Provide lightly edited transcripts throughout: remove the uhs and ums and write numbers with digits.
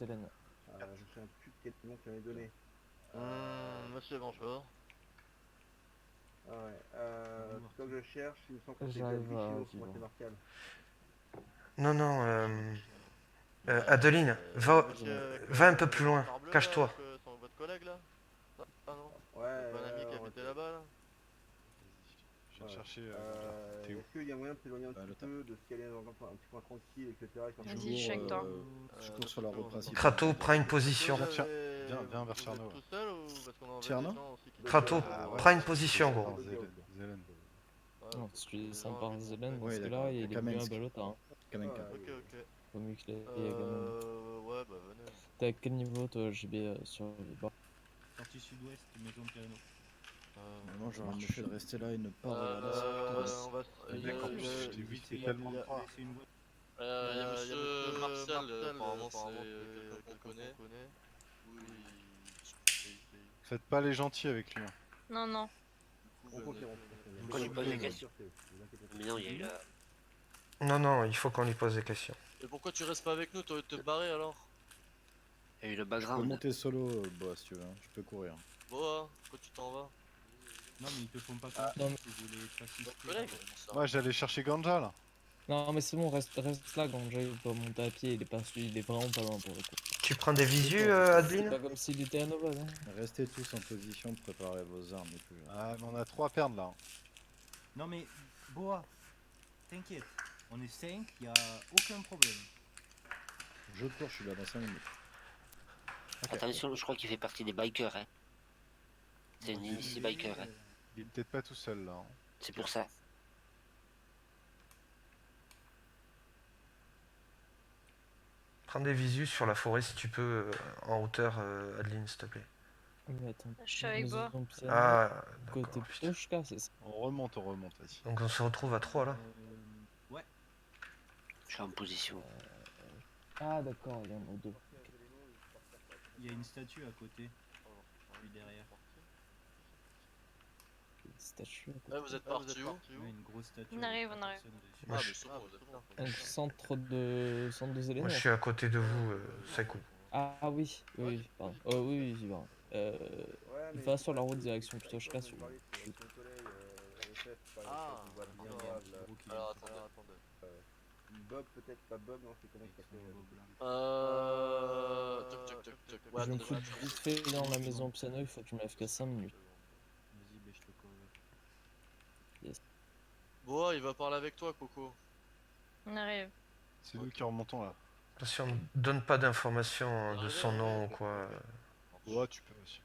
Hélène. Je me souviens plus de quel nom tu m'avais donné. Monsieur bonjour. Ah ouais, toi que je cherche, il me semble que c'est J'arrive à Bichino pour vivre. Martial. Non, non, Adeline, va, Monsieur avec va un peu plus le loin, foulard bleu là, cache-toi. avec votre collègue là. Ah non, Ouais, votre bon ami qui on habitait était- là-bas là. Je viens de ouais. chercher Gonja. T'es où? Est-ce qu'il y a moyen de s'éloigner un Bah, petit le peu, de se caler dans un petit coin tranquille, etc. Vas-y, je suis avec toi. Je cours sur la route principale. Kratos, prends une position. Tiens, viens vers Cherno. Tout seul ou parce qu'on en veut Tierno des gens aussi qui Kratos, Ah ouais. prends une position, gros. Attends, Zelen. Ouais, Non, si tu descends par Zelen, Oui, parce que d'accord, là, il y a il est venu à Kamensk. Balota. Hein. Kamenka. Ok, ok. Faut mieux que les Yagamon. Ouais, bah venez. T'es à quel niveau, toi, JB, sur Vibar? Sortie sud-ouest, maison de piano. Moi, j'aurais mieux fait de rester là et ne pas regarder ça. On va D'accord, je t'ai vu, c'est tellement de fois. C'est une voie. Il y a monsieur Martial, apparemment c'est quelqu'un qu'on connaît. Oui. Faites pas les gentils avec lui. Non, non. On confirme. Pourquoi lui pose des questions? Mais non, il y a eu la... Non, non, il faut qu'on lui pose des questions. Et pourquoi tu restes pas avec nous? T'aurais te barrer alors? Il y a eu le Je peux background. monter solo, boss, si tu veux. Hein. Je peux courir. Bon, pourquoi tu t'en vas? Non, mais ils te font pas non, confiance, mais- ils voulaient t'assister. Votre collègue? Ouais, j'allais chercher Ganja là. Non, mais c'est bon, reste là, Ganja, il peut monter à pied, il est vraiment pas loin pour le coup. Tu prends des visus, C'est Adeline? pas comme s'il était à Nova, hein. Restez tous en position, préparez vos armes et tout. Ah, mais on a 3 à perdre là. Non, mais Boa, t'inquiète, on est 5, y a aucun problème. Je cours, je suis là dans 5 minutes. Attention, je crois qu'il fait partie des bikers. Hein. C'est une initié biker. Hein. Il est peut-être pas tout seul là. Hein. C'est pour ça. Prends des visus sur la forêt si tu peux, en hauteur, Adeline, s'il te plaît. Mais attends. Je suis avec maison toi. de piano, Ah, côté d'accord. putain. Piochka, c'est ça. On remonte, vas-y. Donc on se retrouve à 3 là. Ouais. Je suis en position. Ah, d'accord, il y en a deux. Il y a une statue à côté. Lui derrière. Une statue. à côté. Ouais, vous êtes parti où? Ouais, une grosse statue. On avec arrive, on arrive. personne dessus. Moi, Ah, je- mais c'est bon, vous êtes là. Un centre de Zélène. Moi je suis à côté de vous, Saïkou. Ah oui, oui, pardon. Oui, oui, pardon. Va sur la route direction Piochka, sur Ah, alors attendez. Bob, peut-être pas Bob, non, c'est comment il s'appelle? Toc. Ouais, je me attendez, fous vite fait dans la maison piano, il faut que tu me lèves qu'à 5 minutes. Vas-y, ben je te colle. Bon, il va parler avec toi, Coco. On arrive. C'est nous qui remontons là. Attention, ne donne pas d'informations de son nom ou quoi. Ouais, tu peux aussi.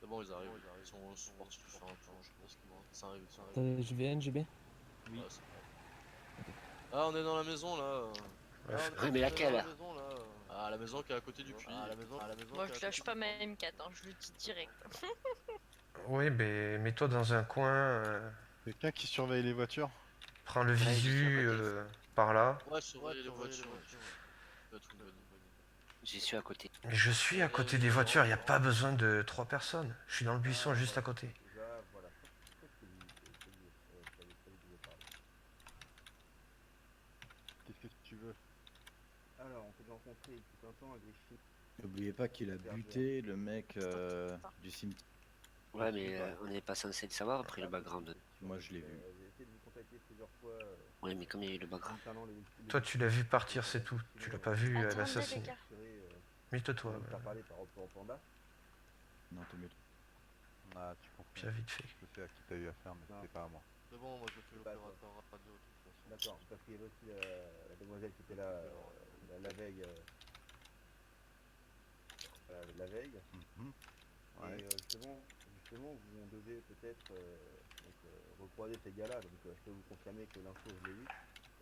C'est bon, ils arrivent. Ils sont partis faire un tour, je pense qu'ils vont. Ça arrive. T'as JVN, JB? Oui. Ouais, c'est bon. Ah, on est dans la maison là. Ouais, Ouais, mais laquelle? Ah, la maison qui est à côté du puits. Moi, je lâche pas ma M4, hein, je le dis direct. Oui, mais mets-toi dans un coin, Quelqu'un qui surveille les voitures? prends le Ouais, je suis à visu côté. par là. Ouais, surveiller les voitures. Peut être une bonne idée. J'y suis à côté. Mais je suis à côté des voitures, il n'y a pas besoin de 3 personnes. Je suis dans le buisson juste à côté. Déjà, voilà. Qu'est-ce que tu veux? Alors, on s'est déjà rencontré il y a tout un temps à Griffith. N'oubliez pas qu'il a buté le mec du cimetière. Ouais, mais on n'est pas censé le savoir après le background. Moi je l'ai vu. J'ai essayé de vous contacter plusieurs fois Ouais, mais comme il y a eu le background. concernant Toi, tu l'as vu partir, c'est tout. Tu l'as pas vu Attendez, l'assassiner. les gars. Mets-toi, On va faire parler par rapport au panda. Non, t'es mieux. Ah, tu comprends. bien vite fait. Je sais à qui t'as eu affaire, mais c'était pas à moi. C'est bon, moi je fais l'opérateur radio de toute façon. D'accord, parce qu'il y avait aussi la demoiselle qui était là la veille. La veille. Mhm. Ouais. Et justement, vous devez peut-être recroiser ces gars-là. Donc je peux vous confirmer que l'info, je l'ai eu.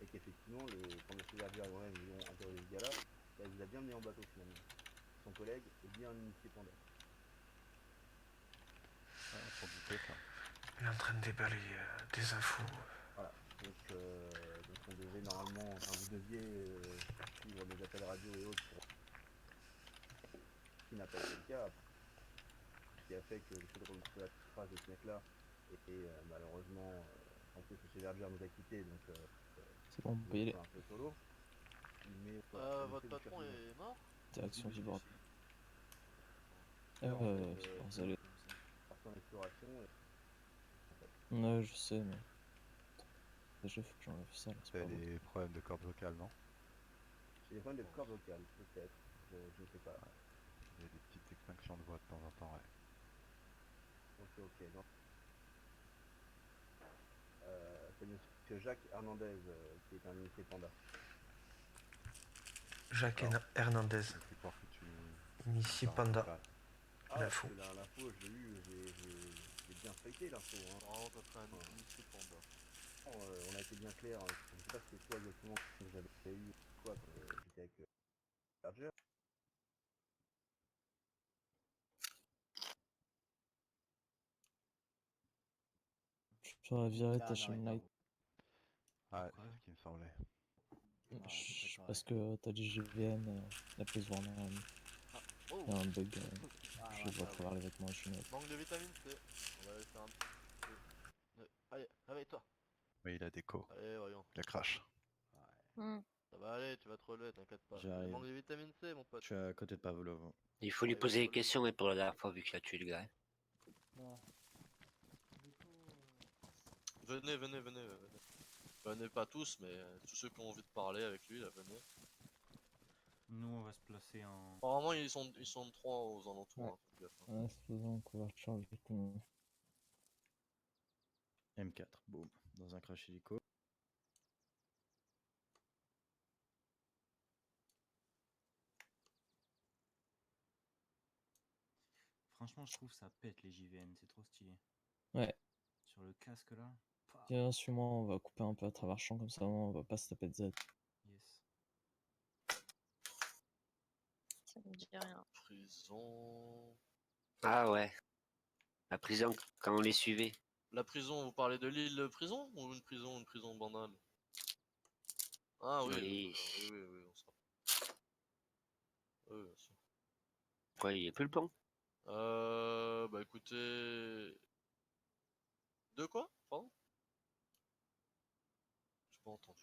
Et qu'effectivement, quand M. Verdier et moi-même ils ont interrogé ce gars-là, il vous a bien mené en bateau finalement. Son collègue est bien initié panda. Ouais, pour douter, ça. Il est en train de déballer des infos. Voilà. Donc on devait normalement, enfin vous deviez suivre des appels radio et autres pour qui n'a pas été le cas, ce qui a fait que j'essaie de remonter la trace de ce mec-là et malheureusement en plus M. Verger nous a quittés donc C'est bon, on peut y aller. un peu solo. Mais voilà, Votre j'essaie de patron chercher est mort? Direction Vibra. Alors, en fait, C'est pas désolé. partir en exploration. Ouais, je sais, mais. Déjà, faut que j'enlève ça là, c'est T'as pas bon. des problèmes de cordes vocales, non? J'ai des problèmes de cordes vocales, peut-être. Je ne sais pas. J'ai des petites extinctions de voix de temps en temps, ouais. Ok. Non. C'est monsieur Jacques Hernandez qui est un unité Panda. Jacques Alors, Hernandez, Je suppose que tu... Initié Enfin, Panda. pas- Ah, L'info. parce que l'info, je l'ai eu, j'ai bien feuilleté l'info. Hein. Vraiment, t'as fait un initié panda. On a été bien clair. Hein. Je sais pas si c'est toi exactement que j'avais eu quoi quand j'étais avec Berger. Tu vas virer ta Ah, non, chaîne non. light. Ouais, Pourquoi c'est ce qui me semblait. Parce que t'as dit GVN, la prise vraiment. Oh, Il y a un bug. Ah, Je ouais, vois à ça, travers les vêtements et chinois. manque de vitamine C. On va aller faire un petit peu. Allez, réveille-toi. Mais il a déco. Allez, voyons. Il a crash. Hmm. Ça va aller, tu vas te relever, t'inquiète pas. J'arrive. Manque de vitamine C, mon pote. Je suis à côté de Pavlov. Il faut lui il va poser des être questions pour la dernière fois vu qu'il a tué le gars. Hein. Venez. Venez pas tous, mais tous ceux qui ont envie de parler avec lui, là, venez. Nous, on va se placer en. Apparemment, ils sont 3 aux alentours. Ouais. Hein, faites gaffe, hein. Ouais, faisons couverture avec tout le monde. M4, boum. Dans un crash hélico. Franchement, je trouve ça pète les JVN, c'est trop stylé. Ouais. Sur le casque là. Pah, Tiens, suis-moi, on va couper un peu à travers champ comme ça, on va pas se taper de Z. yes. Ça me dit rien. Prison. Ah ouais. La prison, quand on les suivait. La prison, vous parlez de l'île prison ou une prison banale? Ah oui, Oui. oui, on sera. Oui, bien sûr. Quoi, il est plus le pont? Bah écoutez. De quoi? Pardon? J'ai pas entendu.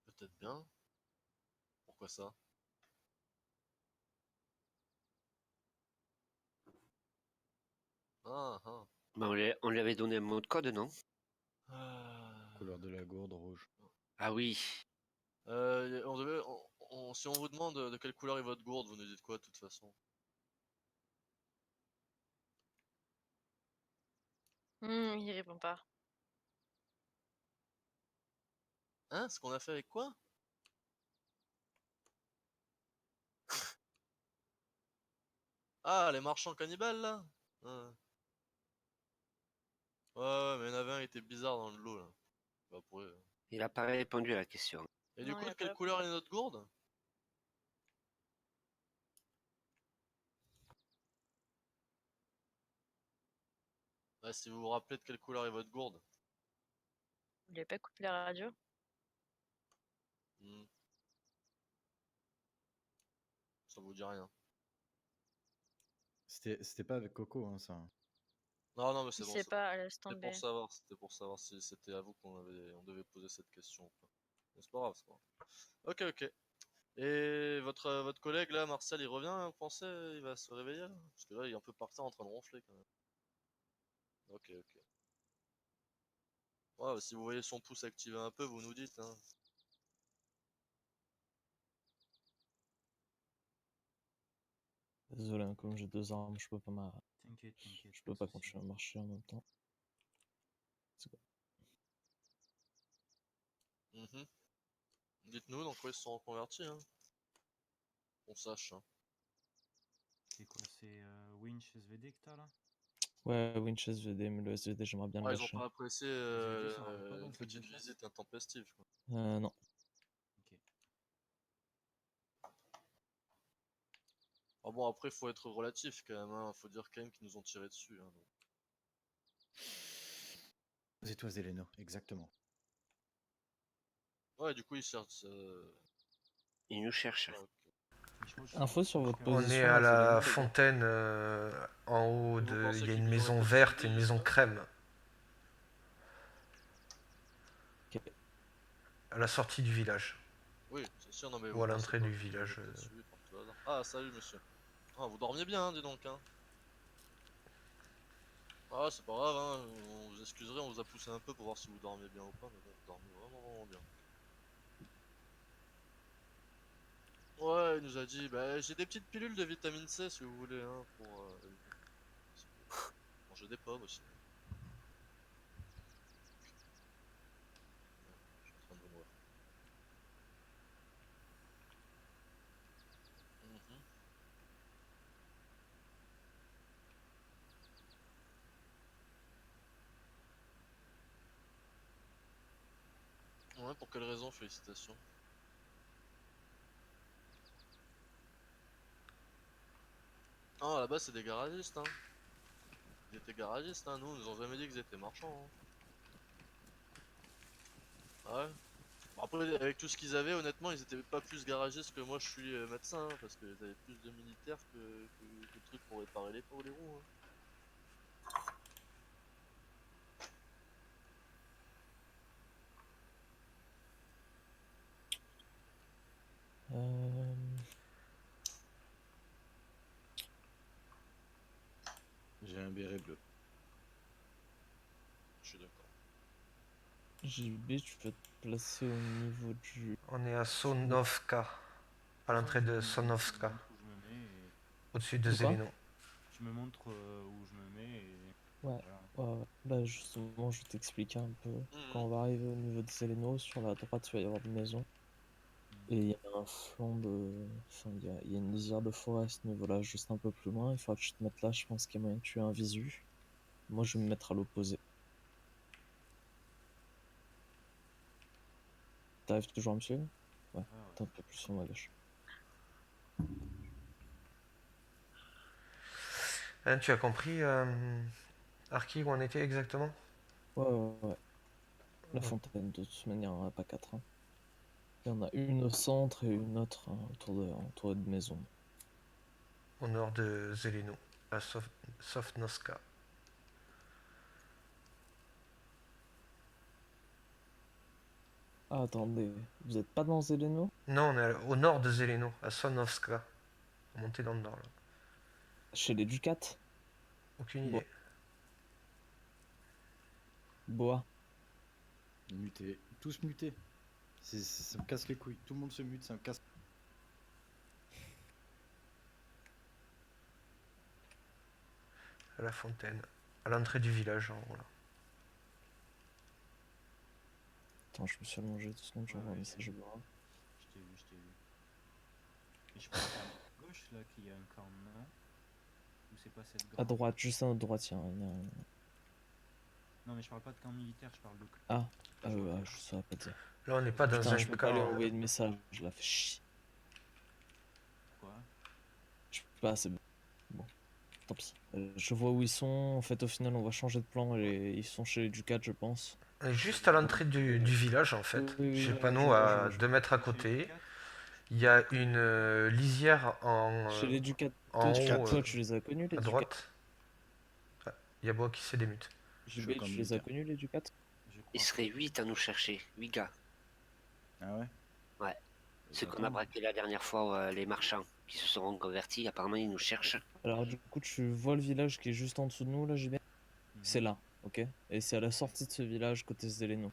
Peut-être bien. Pourquoi ça? Ah. Ben, on lui avait donné un mot de code, non? Couleur de la gourde, rouge. Ah oui. Si on vous demande de quelle couleur est votre gourde, vous nous dites quoi de toute façon? Il répond pas. Hein? Ce qu'on a fait avec quoi? Ah, les marchands cannibales là? Ouais, mais il y en avait un qui était bizarre dans le lot là. Bah, Il a pas répondu à la question. Et du Non, coup, il de a quelle pas couleur est notre gourde? Bah, si vous vous rappelez de quelle couleur est votre gourde. Vous lui avez pas coupé la radio? Hmm. Ça vous dit rien. C'était pas avec Coco, hein, ça. Non, mais Il c'est bon. sait pas, laisse C'était tomber. C'était pour savoir si c'était à vous on devait poser cette question ou pas. Mais c'est pas grave, c'est pas grave. Ok. Et votre collègue là, Martial, il revient, vous pensez, il va se réveiller là? Parce que là, il est un peu par terre en train de ronfler quand même. Ok. Ouais, bah, si vous voyez son pouce activer un peu, vous nous dites, hein. Désolé, hein, comme j'ai 2 armes, je peux pas T'inquiète. Je peux pas continuer à marcher en même temps. C'est quoi? Mhm. Dites-nous dans quoi ils se sont reconvertis, hein. Qu'on sache, hein. C'est quoi, c'est Winch SVD que t'as là? Ouais, Winch SVD, mais le SVD, j'aimerais bien le Ouais, ils ont lâcher. pas apprécié SVD, ça rentre pas dans une cette petite décharge? visite intempestive, quoi. Non. Ok. Ah bon, après, faut être relatif quand même, hein. Faut dire quand même qu'ils nous ont tiré dessus, hein, donc. C'est toi, Zeleno, exactement. Ouais, du coup, ils cherchent. Il nous cherche. Ah, ok. Info sur votre On position. est à les la éléments, les gars. fontaine en haut Et vous de. pensez Il y a qu'ils une nous ont maison été verte et suivis, une maison juste crème. Ok. À la sortie du village. Oui, c'est sûr, non mais Ou à vous pensez l'entrée pas du qu'ils nous ont village. été suivis par tout hasard. Ah, salut monsieur. Ah, vous dormiez bien, hein, dis donc, hein. Ah, c'est pas grave, hein, on vous excuserait, on vous a poussé un peu pour voir si vous dormiez bien ou pas, mais bon, vous dormez vraiment bien. Ouais, il nous a dit, bah j'ai des petites pilules de vitamine C si vous voulez, hein, pour manger des pommes aussi. Je suis en train de mourir. Mhm. Ouais, pour quelle raison, félicitations. Ah, là-bas c'est des garagistes, hein. Ils étaient garagistes, hein, nous, ils nous ont jamais dit qu'ils étaient marchands, hein. Ouais. Bon, après, avec tout ce qu'ils avaient, honnêtement, ils étaient pas plus garagistes que moi je suis médecin, hein, parce qu'ils avaient plus de militaires que de trucs pour réparer les roues, hein. Euh, J'ai un béret bleu. Je suis d'accord. JB, tu peux te placer au niveau du. On est à Sonovka. À l'entrée de Sonovska. Où je me mets et Au-dessus de De quoi Zeleno. tu me montres où je me mets et Ouais. voilà. Ouais, ouais. Bah justement, je vais t'expliquer un peu. Quand on Mhm. va arriver au niveau de Zeleno, sur la droite, il va y avoir une maison. Et il y a un flanc de. Enfin, il y a une lisière de forêt à ce niveau-là, juste un peu plus loin. Il faudra que je te mette là, je pense qu'il y a moyen que tu aies un visu. Moi, je vais me mettre à l'opposé. T'arrives toujours à me suivre? Ouais, t'es un peu plus sur ma gauche. Hein, tu as compris, Arki, où on était exactement? Ouais, ouais, ouais. La fontaine, de toute manière, il n'y en a pas quatre, hein. Il y en a une au centre et une autre hein, autour de maison. Au nord de Zeleno. À Sofnoska. Ah, attendez, vous êtes pas dans Zeleno? Non, on est au nord de Zeleno. À Sonovska. On montait dans le nord, là. Chez les Ducat? Aucune Bon. idée. Bois. Muté. Tous mutés. Ça me casse les couilles. Tout le monde se mute, ça me casse. À la fontaine. À l'entrée du village, en haut, là. Attends, je me suis allongé 2 secondes, j'envoie un Ouais, message à Bois. Je t'ai vu, je t'ai vu. Et je pense à gauche là qu'il y a un camp, non? Ou c'est pas cette À grande? droite, juste à notre droite, Non mais je parle pas de camp militaire, je parle de... Ah, Je vois pas. je saurais pas dire. Là, on n'est pas dans Putain, un je peux pas aller camp. envoyer de message, je la fais chier. Quoi? Je peux pas, c'est bon. Bon, tant pis. Je vois où ils sont, en fait, au final, on va changer de plan, ils sont chez les Ducat, je pense. On est juste à l'entrée du village, en fait. Oui, Chez le oui, panneau je vois, à je 2 mètres à Chez les côté. Ducats? Il y a une lisière Chez les Ducat, en haut, toi, tu les as connus, les à Ducat? droite. Ah, il y a Bois qui s'est démute. Je suis au JB, camp tu les as militaire. connus, les Ducat? Je crois Il pas. serait 8 à nous chercher, 8 gars. Ah ouais? Ouais. Ceux qu'on a Attends. braqués la dernière fois, les marchands qui se sont convertis, apparemment ils nous cherchent. Alors, du coup, tu vois le village qui est juste en dessous de nous, là, JB? C'est là, ok? Et c'est à la sortie de ce village, côté Zeleno.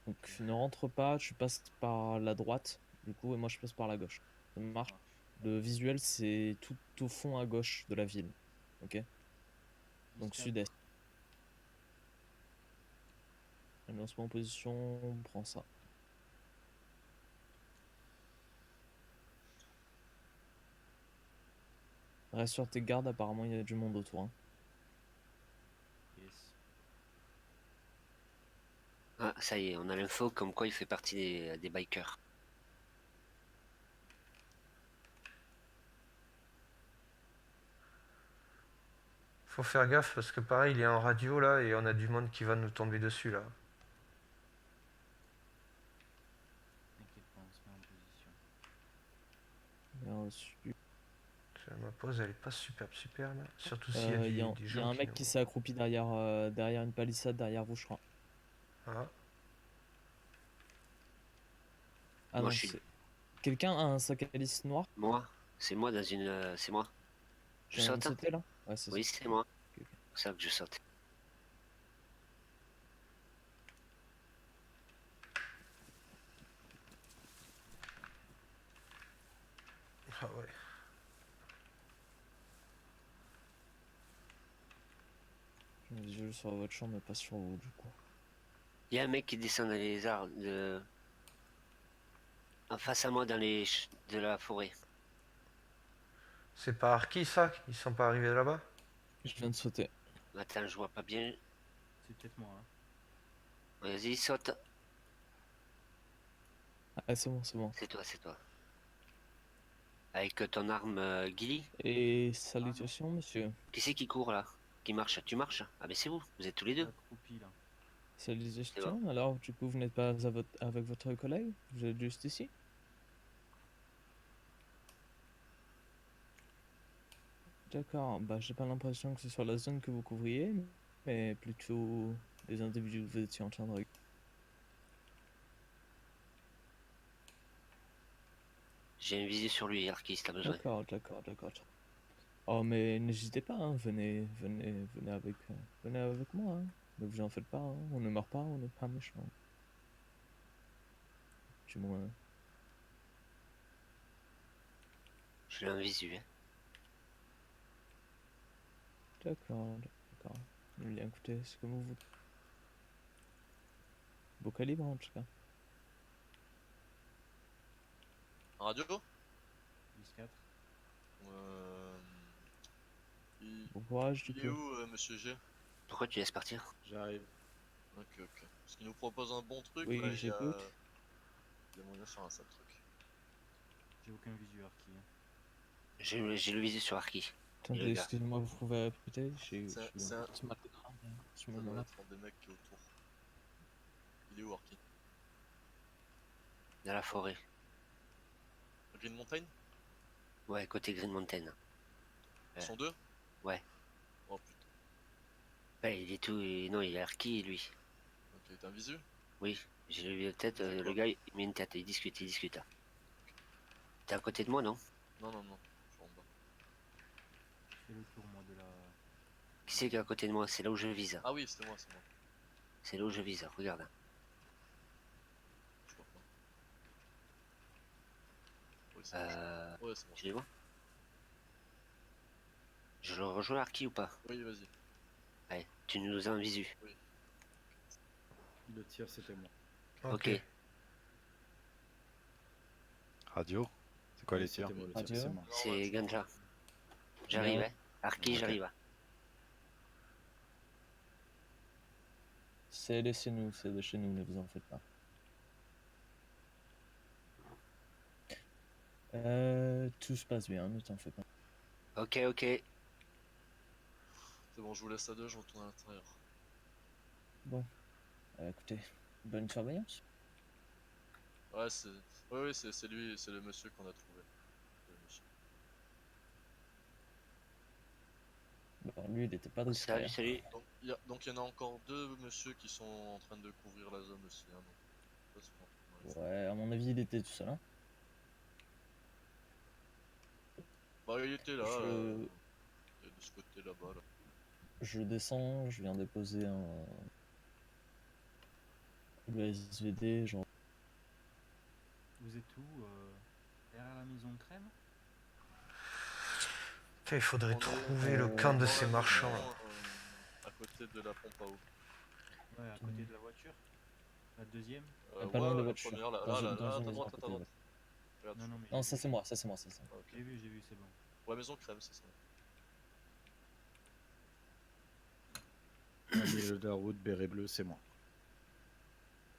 Donc, ne rentre pas, tu passes par la droite, du coup, et moi, je passe par la gauche. Ça marche? Le visuel, c'est tout au fond à gauche de la ville, ok? Donc, sud-est. Allez, on se met en position, on prend ça. Reste sur tes gardes, apparemment, il y a du monde autour, hein. Yes. Ah, ça y est, on a l'info comme quoi il fait partie des bikers. Faut faire gaffe parce que pareil, il est en radio là et on a du monde qui va nous tomber dessus là. T'inquiète pas, on se met en position. Et Ma pause, elle est pas superbe. Surtout s'il y a Il y a, des y a gens un qui mec nous... qui s'est accroupi derrière une palissade derrière vous, je crois. Ah, Ah Moi, non, je suis. c'est. Quelqu'un a un sac à lisse noir Moi, c'est moi dans une. C'est moi. Je qui vient de saute, hein. sauter là? Ouais, c'est ça. Oui, c'est moi. Ok, ok. C'est pour ça que je saute. ah ouais. J'ai un visuel sur votre champ, mais pas sur vous du coup. Il y a un mec qui descend dans les arbres en face à moi dans de la forêt. C'est pas Arki ça? Ils sont pas arrivés là-bas? Je viens de sauter. Attends, je vois pas bien. C'est peut-être moi. Hein. Vas-y, saute. Ah, c'est bon, c'est bon. C'est toi. Avec ton arme Gilly. Et salutations, monsieur. Qui c'est qui court là? Qui marche? Tu marches? Ah ben c'est vous êtes tous les deux. Accroupi là. Salutations. Alors, du coup, vous n'êtes pas avec votre collègue? Vous êtes juste ici? D'accord. Bah, j'ai pas l'impression que ce soit la zone que vous couvriez, mais plutôt des individus que vous étiez en train de regarder. J'ai un visu sur lui, Arki, si t'as besoin. D'accord. Oh, mais n'hésitez pas, hein, venez avec moi, hein. Ne vous en faites pas, hein. On ne meurt pas, on n'est pas méchant. Du moins. Je l'ai un visu, hein. D'accord. Eh bien, écoutez, c'est comme vous. Beau calibre, en tout cas. Radio? 10-4. Euh... Bon courage, du Il est coup. où, monsieur G? Pourquoi tu laisses partir? J'arrive. Ok. Parce qu'il nous propose un bon truc, Oui, là, j'écoute. il y a moyen de faire un sale truc. J'ai aucun visu Arki. Hein. J'ai le visu sur Arki. Attendez, excusez-moi, vous pouvez répéter? J'ai C'est un un... petit mal de crâne, hein, à ce Ça doit moment-là. être un des mecs qui est autour. Il est où, Arki? Dans la forêt. Green Mountain? Ouais, côté Green Mountain. Ils sont deux? Ouais. Oh putain. Ouais, il est tout. Non, il est Arki, lui. Ok, t'as un visu? Oui, j'ai vu la tête. C'est Le quoi? gars, il met une tête. Il discute. T'es à côté de moi, non? Non, je suis en bas. Je fais le tour moi de la. Qui c'est qui est à côté de moi? C'est là où je vise. Ah oui, c'est moi. C'est là où je vise, regarde. Je vois pas. Oui, c'est bon. Ouais, c'est bon. Tu les vois? Je le rejoins Arki ou pas? Oui, vas-y. Allez, tu nous as un visu. Le tir, c'était moi. Ok. Radio? C'est quoi les C'était tirs? moi, le Radio? tir, c'est moi. C'est Ganja. J'arrive, Ouais. hein. Arki, Ok. j'arrive. C'est de chez nous, ne vous en faites pas. Tout se passe bien, ne t'en fais pas. Ok. C'est bon, je vous laisse à deux, je retourne à l'intérieur. Bon, écoutez, bonne surveillance. Ouais, c'est lui, c'est le monsieur qu'on a trouvé. Le monsieur. Bon, lui, il était pas discret. Salut. Donc il y en a encore deux monsieur qui sont en train de couvrir la zone aussi. Hein, donc, ça, c'est bon. Ouais, à mon avis, il était tout seul, hein. Bah il était là, Je- de ce côté là-bas. Là. Je descends, je viens déposer le SVD, genre. Vous êtes où derrière la maison de crème? Putain, il faudrait On est trouver le camp de dans ces la marchands. maison, là. à côté de la pompe à eau. Ouais, à côté de la voiture. La deuxième? Pas loin de la voiture. première, là, Dans là, une- dans là, à une ta maison à droite, côté de Regarde, Non, mais. Non, j'ai ça vu. c'est moi. Ah, ok. J'ai vu, c'est bon. Ouais, maison crème, c'est ça. Au milieu de la route, béret bleu, c'est moi.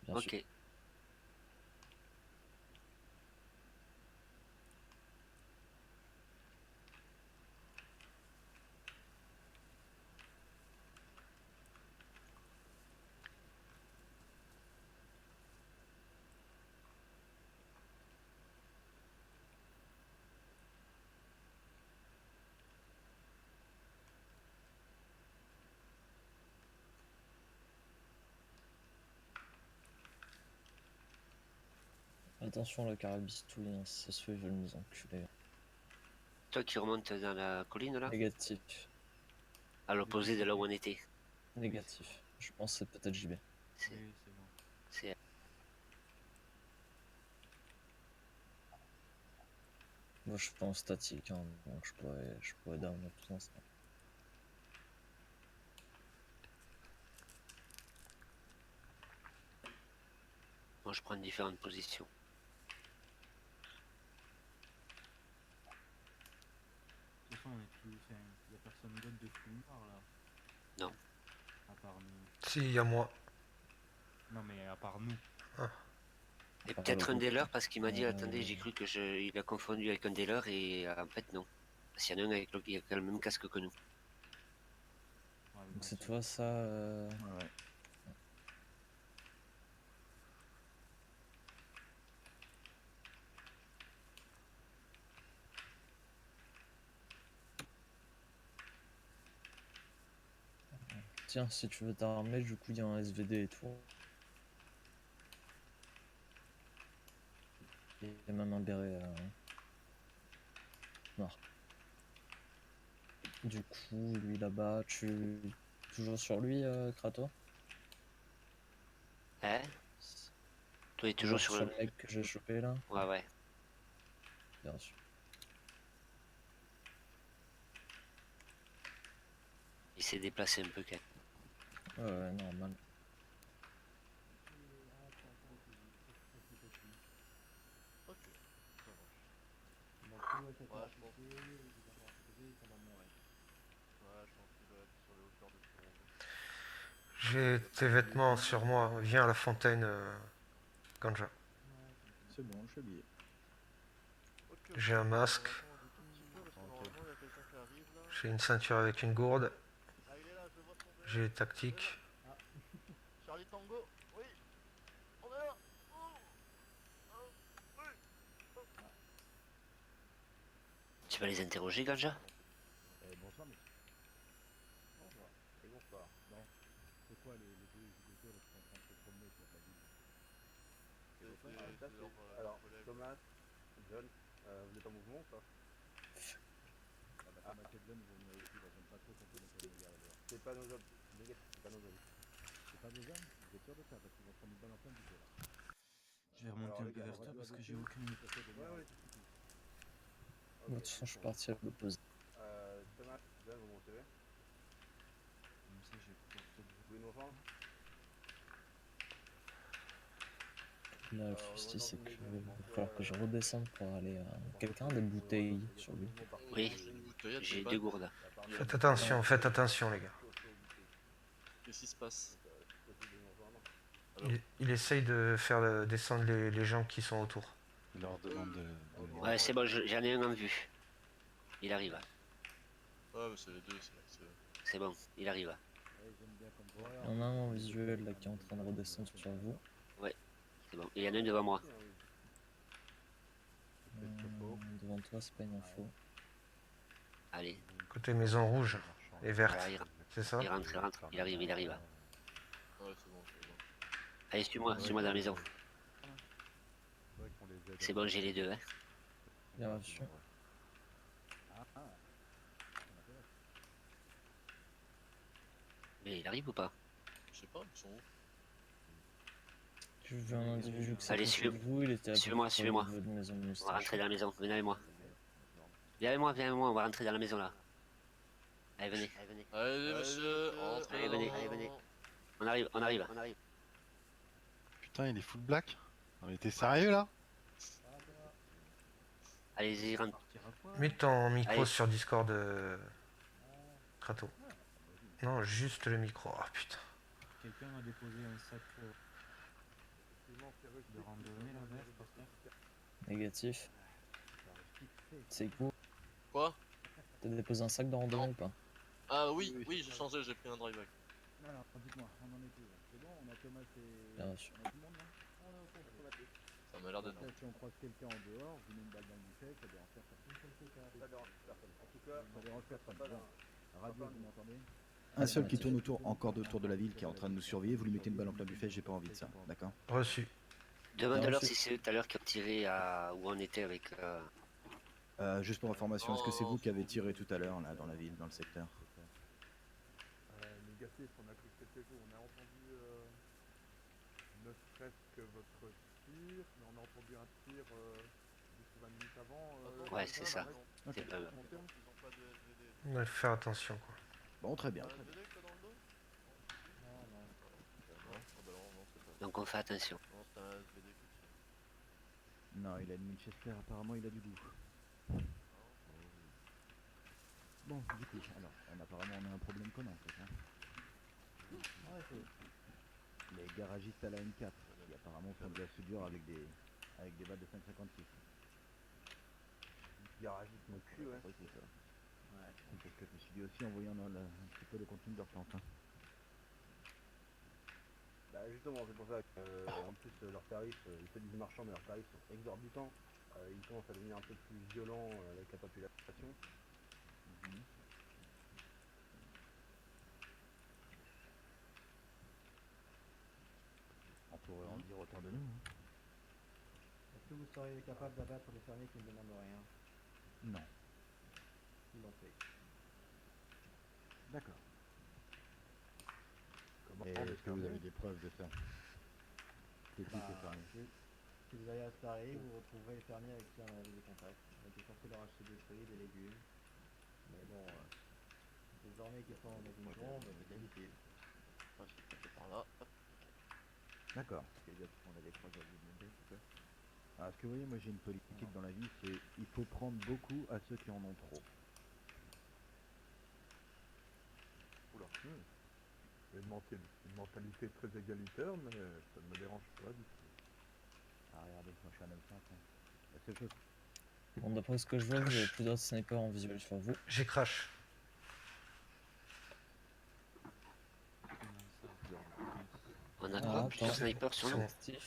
Bien sûr. Ok. Attention la carabistouille, hein, si ça se fait, ils veulent nous enculer. Toi qui remontes dans la colline là, Négatif. à l'opposé de là où on était. Négatif. Je pense que c'est peut-être JB. C'est Oui, c'est bon. c'est- Moi je suis pas en statique, hein, donc je pourrais down à tout instant. Moi je prends différentes positions. De toute façon, on est plus. Enfin, y a personne d'autre de fumeur là. Non. À part nous. Si, il y a moi. Non, mais à part nous. Et Par peut-être le un des groupe. leurs parce qu'il m'a dit attendez, j'ai cru que il a confondu avec un des leurs et en fait non. Parce qu'il y en a un avec qui a le même casque que nous. Ouais, Donc bon, c'est toi ça. Ouais. Tiens, si tu veux t'armer, du coup il y a un SVD et tout. Il y a même un béret noir. Du coup, lui là-bas, tu. Toujours sur lui, Kratos? Hein? Toi, il est toujours sur le le. mec que j'ai chopé là? Ouais, ouais. Bien sûr. Il s'est déplacé un peu quand même. Ouais, normal. Ok, ça marche. Ouais, je pense. Ouais, je pense qu'il doit être sur les hauteurs de Toronto. J'ai tes vêtements sur moi. Viens à la fontaine, Ganja. C'est bon, je suis habillé. Ok, J'ai un masque. on va attendre un tout petit peu parce que normalement il y a quelqu'un qui arrive là. J'ai une ceinture avec une gourde. Ah, il est là, je le vois tomber. J'ai les tactiques. Charlie Tango, oui, on est là. Oh, oh, oui. Tu vas les interroger, Ganja? Bonsoir, mec. Bonsoir. Et bonsoir. C'est quoi les deux gars qui sont en train de se promener sur la ville? Ça, c'est- Alors, Thomas, John, vous êtes en mouvement ou pas? Thomas et John, ils vont venir ici, là, j'aime pas trop qu'on connaisse les gars là-bas. C'est pas nos hommes. Négatif, c'est pas nos hommes. C'est pas des hommes? Vous êtes sûr de ça? Parce qu'ils vont prendre une balle en plein budget là. Je vais remonter Alors, un les peu gars, vers on va toi dire parce à que j'ai deux. aucune. Ouais, ouais, c'est tout. De toute façon, je suis parti à l'opposé. Thomas, John, vous me recevez? Comme ça, je vais pouvoir peut-être Vous pouvez nous rejoindre? Là, le souci, c'est qu'il va falloir que je redescende pour aller à. Quelqu'un a des bouteilles sur lui. Oui, J'ai une bouteille, j'ai deux gourdes. Faites attention, les gars. Qu'est-ce qui se passe? Il essaye de faire descendre les gens qui sont autour. Il leur demande de. Ouais, c'est bon, j'en ai un en vue. Il arrive. Ouais, mais c'est les deux, c'est. C'est bon, il arrive. Il y en a un en visuel là qui est en train de redescendre sur vous. C'est bon, il y en a un devant moi. Devant toi, c'est pas une info. Allez, Côté maison rouge et verte. voilà, C'est ça? il rentre, il arrive. Ouais, c'est bon, c'est bon. Allez, suis-moi dans la maison. C'est bon, j'ai les deux, hein. Bien reçu. Mais il arrive ou pas? Je sais pas, ils sont où? J'ai vu un individu qui Allez, s'est vous, il était à peu suivez-moi, près au suivez-moi. niveau de maison de On va moustache. rentrer dans la maison, venez avec moi. Viens avec moi, on va rentrer dans la maison là. Allez, venez. Allez, monsieur, entrez. Allez, venez, allez, venez. On arrive. Putain, il est full black. Non, mais t'es sérieux là? Allez-y, rentre. partir à quoi? Mute ton micro Allez. sur Discord, Kratos. Non, juste le micro. Ah putain. Quelqu'un a déposé un sac de randonnée là vert par terre. Négatif. C'est cool. Quoi? T'as déposé un sac de randonnée ou pas? Ah oui, oui, j'ai changé, j'ai pris un drive back. Alors, dites-moi, on en est où là? C'est bon, on a Thomas et. Bien reçu. On a tout le monde là? Ça m'a l'air d'être bon. Après, si on croise quelqu'un en dehors, vous mettez une balle dans le buffet, ça dérange personne. Ça dérange personne. En tout cas, Ça dérange personne. pas Bon. Radio, vous m'entendez? Ah, Un seul qui relatif. tourne encore autour de la ville, qui est en train de nous surveiller, vous lui mettez une balle en plein buffet, j'ai pas envie de ça, d'accord? Reçu. Demande-leur ensuite- si c'est eux tout à l'heure qui ont tiré à où on était avec. Juste pour information, est-ce que c'est Non, vous qui avez c'est tiré bon. tout à l'heure, là, dans la ville, dans le secteur? Négatif, on a cru que c'était vous. On a entendu ne serait-ce que votre tir, mais on a entendu un tir 10 ou 20 minutes avant. Ouais, c'est ça. Ok. C'est pas eux. Ils ont pas de SVD. Ouais, faut faire attention quoi. Bon, très bien. T'as un SVD que t'as dans le dos? Non, non. Non, ah bah non, c'est pas. Donc on fait attention. Non, c'est un SVD que tu sais. Non, il a une Winchester, apparemment il a du goût. Bon, du coup, alors, apparemment on a un problème commun, en fait. Hein. Ouais, les garagistes à la M4, qui apparemment font de la soudure avec des balles de 5,56. Garagiste mon cul, ouais. Oui, c'est ça. Ouais. C'est ce que je me suis dit aussi en voyant un petit peu le contenu de leur tente. Hein. Bah justement, c'est pour ça que en plus leurs tarifs, ils se disent marchands mais leurs tarifs sont exorbitants. Ils commencent à devenir un peu plus violents avec la population. On pourrait en dire autant de nous. Hein. Est-ce que vous seriez capable d'abattre les fermiers qui ne demandent rien? Non. Ils l'ont fait. D'accord. Comment Et est-ce que vous avez des preuves de ça? Technique et fermier. Si vous allez à Starry, vous retrouverez les fermiers avec qui on avait des contacts. On était censé leur acheter des fruits, des légumes. Mais bon, désormais qu'ils sont dans une tombe, c'est difficile. Ah, je vais passer par là. Hop. D'accord. Parce qu'il y a on a des preuves à vous demander, c'est ça? Alors, ce que vous voyez, moi j'ai une politique dans la vie, c'est il faut prendre beaucoup à ceux qui en ont trop. Oula. C'est une mentalité très égalitaire, mais ça ne me dérange pas du tout. Ah, regardez, moi je suis un homme simple. Hein. La seule chose. Bon, d'après ce que je vois, vous avez plus d'autres snipers en visuel sur vous. J'ai crash. On a Ah, quoi? Plusieurs attends. snipers sur nous? Steve.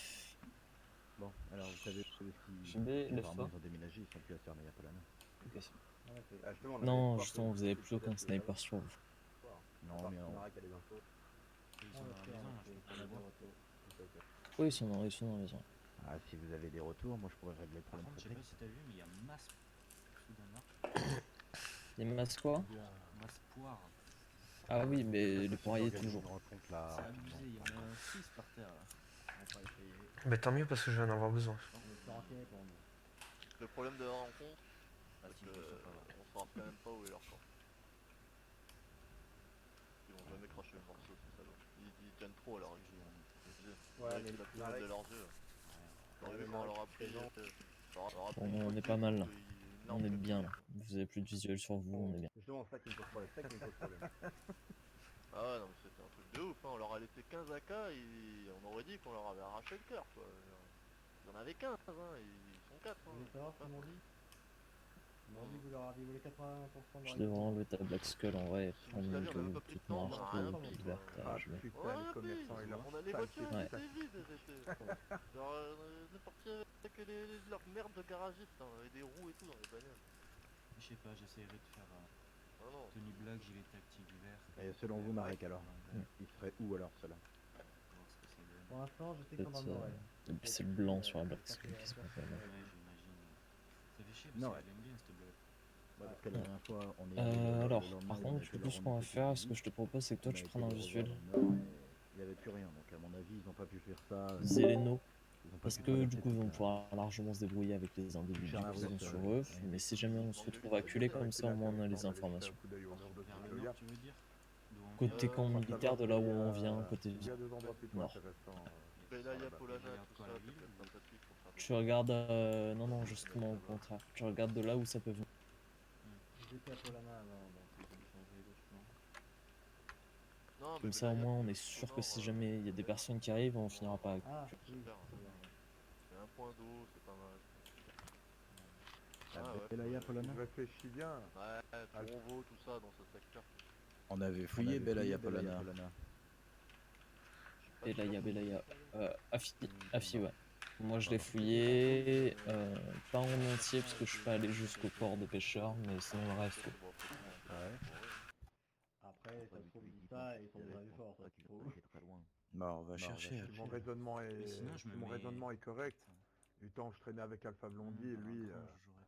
Bon, alors vous savez si JB, lève-toi. apparemment ils ont déménagé, ils sont plus à Cernay à Polana. Ok. Ah, justement, on avait Non, espoir justement, que vous avez vous plus aucun peut-être sniper sur vous. Non, mais on... Mara qui a des infos. Ils sont dans la maison, là, je peux pas les voir. Oui, ils sont dans la maison. Ah, si vous avez des retours, moi je pourrais régler le Par problème contre, je sais très pas vite. si t'as vu, mais il y a masse soudain. Les masques quoi? Masse poire. Ah oui, mais Ça, le c'est poirier organisé toujours. une rencontre, là. C'est abusé, il y en a 6 par terre là. On va pas essayer. Mais tant mieux parce que je vais en avoir besoin. On est sur renseigné pour nous. Le problème de la rencontre, Ah, c'est si, que ils sont pas là. on saura quand même pas où est leur camp. Ils vont jamais cracher le morceau, ces salauds. Ils tiennent trop à leur action. Ouais, Ouais, mais la plus Marek- de leurs yeux. Ouais, mais Quand on leur a Marek, pris, présent. On est pas mal là. On est bien là. Vous avez plus de visuel sur vous, on est bien. Justement, c'est ça qui me pose problème. C'est ça qui me pose problème. Ah ouais, non, mais c'était un truc de ouf, hein. On leur a laissé 15 AK et on aurait dit qu'on leur avait arraché le cœur, quoi. Il y en avait 15, hein, ils sont 4. Vous voulez savoir ce qu'ils m'ont dit? Ils m'ont dit que vous leur aviez volé 80% de Je leur devrais enlever ta Black Skull en vrai et prendre Vous une savez, on a même pas pris toute le temps, noire, on a rien toute pris, verte. Ah Je mets. putain, Ouais, les commerçants et leur on a les saleté. voitures, Ouais. elles étaient vides, elles étaient. Genre, on est parti avec leurs merdes de garagistes, hein, avec des roues et tout dans les bagnoles. Je sais pas, j'essayerai de faire Ah non. tenue blague, gilet tactique vert. Et selon vous, Marek, alors Mm. il serait où alors cela? Voir ce que ça donne. Pour l'instant, je sais qu'ils sont dans Peut-être le nord-est. c'est le blanc sur la Black Skull qui se met pas mal. Ouais, j'imagine. Ça fait chier parce Non, que je l'aime bien cette blague. Ouais, parce que la dernière fois, on est. allé, Alors, le lendemain, par ils contre, ont du fait coup, leur ce qu'on va ronde de faire, ce petite que je te propose, c'est que toi, on a tu été prends un les visuel revoir au nord, mais il n'y avait plus rien, donc à mon avis, ils n'ont pas pu faire ça. Zéleno, Ils ont pas parce pu que traverser du coup, ils toute vont la- pouvoir largement se débrouiller avec les individus Cher qui Arnaud, sont ça, sur ouais. eux. Mais si jamais on se retrouve acculé comme ça, au moins on a les informations. Vers le nord, tu veux dire? D'où on Côté vient camp militaire, de là où on vient, côté Il y a deux endroits plutôt nord. intéressants. Belaya, Polana, regarde tout quoi, ça, la c'est ville, peut-être ou- sympathique pour faire des- Tu regardes, non, non, justement au contraire. Tu regardes de là où ça peut venir. J'étais à Polana avant, donc ils ont changé logiquement. Non, mais Comme ça, au Belaya, moins, on c'est est juste au sûr que nord, si jamais il y a des personnes qui arrivent, on finira pas avec. Ah, c'est oui. super, hein. Il y a un point d'eau, c'est pas mal. La Ah ouais, Belaya ouais. Polana. Je réfléchis bien. Ouais, Toronvo, tout ça, dans ce secteur. On avait fouillé Belaya Polana. Je sais pas si Belaya, on- Belaya. Afi, ouais. Moi, je l'ai fouillé, pas en entier parce que je suis pas allé jusqu'au port de pêcheurs, mais sinon le reste. Ouais. Après, ça se trouve, il dit ça là, ils sont déjà vu fort, toi, tu trouves. très loin. Bah, on va Non, chercher. Si mon raisonnement Mais est, sinon, je si me mon mets- raisonnement est correct, Attends. du temps où je traînais avec Alpha Blondie, Dans la lui grange, j'aurais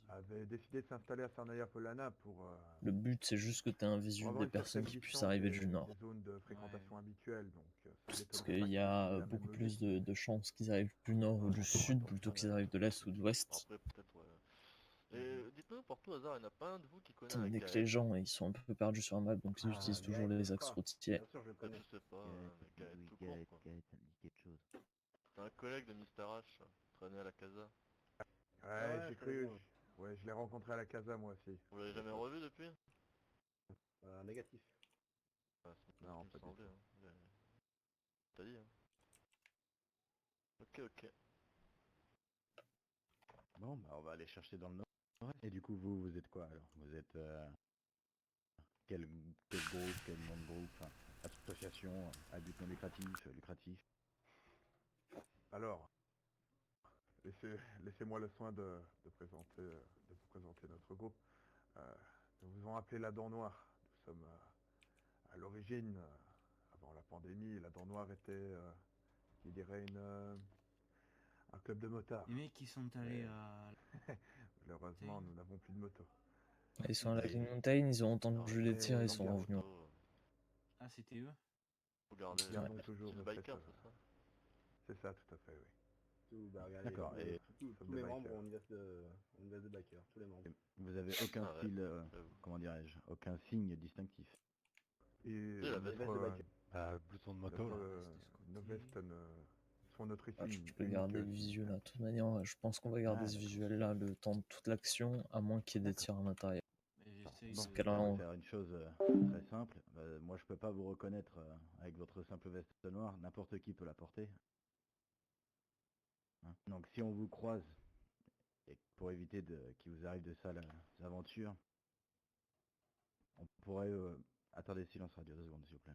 avait décidé de s'installer à Sarnaya Polana pour Le but, c'est juste que tu aies un pour visuel avoir des une personnes certaine qui puissent distance arriver du nord. des zones de fréquentation habituelles, donc ça Parce m'étonnerait qu'il pas y qu'ils a poursuivent la beaucoup même plus logique. de chances qu'ils arrivent du nord ou du sud plutôt qu'ils arrivent de l'est ou de l'ouest. Après, peut-être, ouais. Et dites-moi, par tout hasard, il n'y en a pas un de vous qui connaît Étant un donné que les Gaël? gens ils sont un peu perdus sur la map, donc ils Ah, utilisent toujours Gaël, les c'est axes pas. routiers. Bien sûr, je le Peut-être, connais. je sais pas, mais Gaël oui, tout court, Gaët, quoi. Gaët, ça me dit quelque chose. C'est un collègue de Mister H, traîné à la casa. Ouais, ouais, j'ai je connais cru. bien, Ouais, je l'ai rencontré à la casa moi aussi. Vous l'avez jamais revu depuis? Négatif. Ah, c'est Non, ce qui me pas du semblait, tout. hein. T'as dit, hein. Ok, ok. Bon, bah on va aller chercher dans le nord. Et du coup, vous êtes quoi alors? Vous êtes quel groupe, quel nom de groupe, enfin, association à but non lucratif? Alors, laissez-moi le soin de vous présenter notre groupe. Nous vous avons appelé la Dent Noire. Nous sommes à l'origine, avant la pandémie, la Dent Noire était, je dirais, un club de motards. Les mecs qui sont allés Mais à... malheureusement, nous n'avons plus de moto. Ils sont à la Et- Green Mountain, ils ont entendu les tirs et ils nous sont revenus. Ah, c'était eux? Faut garder. Nous gardons toujours C'est nos le biker, têtes, c'est ça? C'est ça, tout à fait, oui. Regardez, D'accord, et tous sommes mes des membres bikers. ont une veste de biker, tous les membres. vous avez aucun Ah ouais, style, j'avoue. comment dirais-je, aucun signe distinctif. Et la veste de biker. Bah, blouson de moto, là. nos vestes sont notre Ah, signe je peux unique garder le signe. visuel là. De toute manière, je pense qu'on va garder Ah, ce d'accord. visuel là le temps de toute l'action, à moins qu'il y ait des tirs à l'intérieur. Mais j'essaye Bon, ce de... cas-là, on on- va faire une chose très simple. Moi, je peux pas vous reconnaître avec votre simple veste noire. N'importe qui peut la porter. Hein. Donc, si on vous croise, et pour éviter qu'il vous arrive de sales aventures, on pourrait... attendez, silence radio, 2 secondes, s'il vous plaît.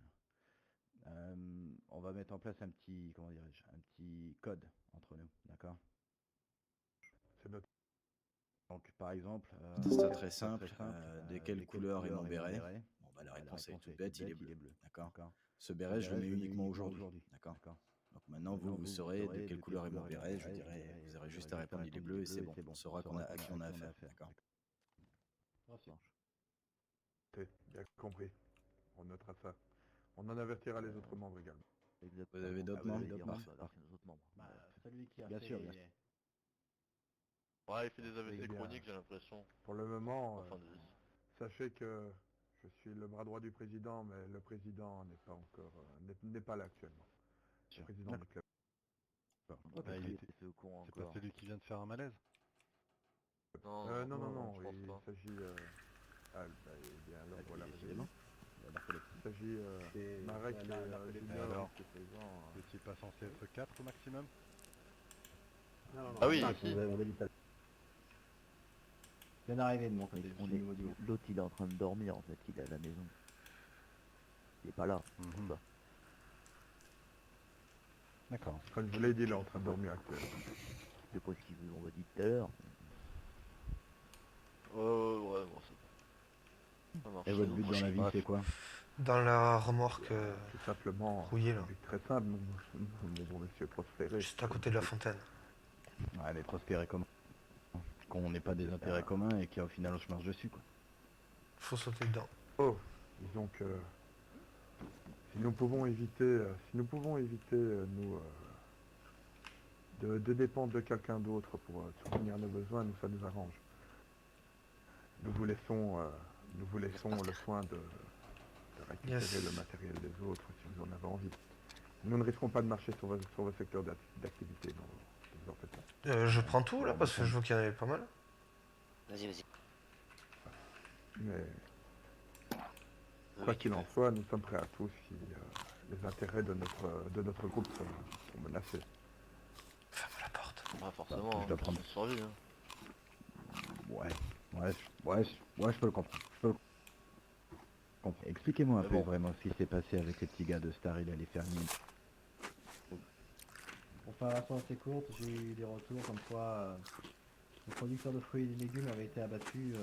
On va mettre en place un petit, comment dirais-je, un petit code entre nous, d'accord? C'est notre Donc, par exemple... C'est très simple. De quelle couleur est mon béret? Bon, bah, la La réponse est réponse toute bête, il est bleu. D'accord. D'accord. Ce béret, je le mets uniquement aujourd'hui. D'accord. D'accord. Donc maintenant, vous saurez de quelle couleur est mon béret. Je dirais, vous aurez juste à répondre, il est bleu et c'est bon. On saura à qui on a affaire. D'accord. Merci. bien compris. On notera ça. On en avertira les autres membres également. Vous avez d'autres membres? Bah, celui qui a Bien fait... sûr, bien Ouais, il fait des Eh AVC bien, chroniques, j'ai l'impression. Pour le moment, En fin de vie. sachez que je suis le bras droit du président, mais le président n'est pas encore, n'est pas là actuellement. Le président du club. Ah, c'est pas celui qui vient de faire un malaise? Non, Non, je pense il pas. s'agit... eh bien, alors voilà, décidément. il s'agit Marek et Junior alors qui est présent. Vous étiez pas censé être 4 au maximum? Non, Ah oui, cinq, si. on avait dit ça. Je viens d'arriver de mon côté. L'autre, il est en train de dormir, en fait, il est à la maison. Il est pas là. Mhm. D'accord. Comme je l'ai dit, il est en train de dormir actuellement. C'est pas ce qu'il vous a dit tout à l'heure. Ouais, bon, c'est bon. Ça marche. Et votre but dans la vie, c'est quoi? Dans la remorque Tout simplement, rouillée, là. un but très simple, nous devons monsieur prospérer. Juste à côté de la fontaine. Ouais, mais prospérer comment? Qu'on n'ait pas des intérêts communs et qu'au final on se marche dessus, quoi. Faut sauter dedans. Oh, disons que si nous pouvons éviter, de dépendre de quelqu'un d'autre pour subvenir nos besoins, nous ça nous arrange. Nous vous laissons le soin de récupérer Yes. le matériel des autres si vous en avez envie. Nous ne risquons pas de marcher sur vos secteurs d'activité, non, ne vous en faites pas. Je prends tout là parce que je vois qu'il y en avait pas mal. Vas-y. Mais Oui, quoi tu qu'il en peux. soit, nous sommes prêts à tout si les intérêts de notre groupe sont menacés. Ferme la porte. Pas forcément, je dois hein, prendre- c'est une survie, hein. Ouais, je peux le comprendre. Expliquez-moi un Mais peu bon. vraiment ce qui s'est passé avec les petits gars de Star Hill et les fermiers. Pour faire la assez courte, j'ai eu des retours comme quoi le producteur de fruits et de légumes avait été abattu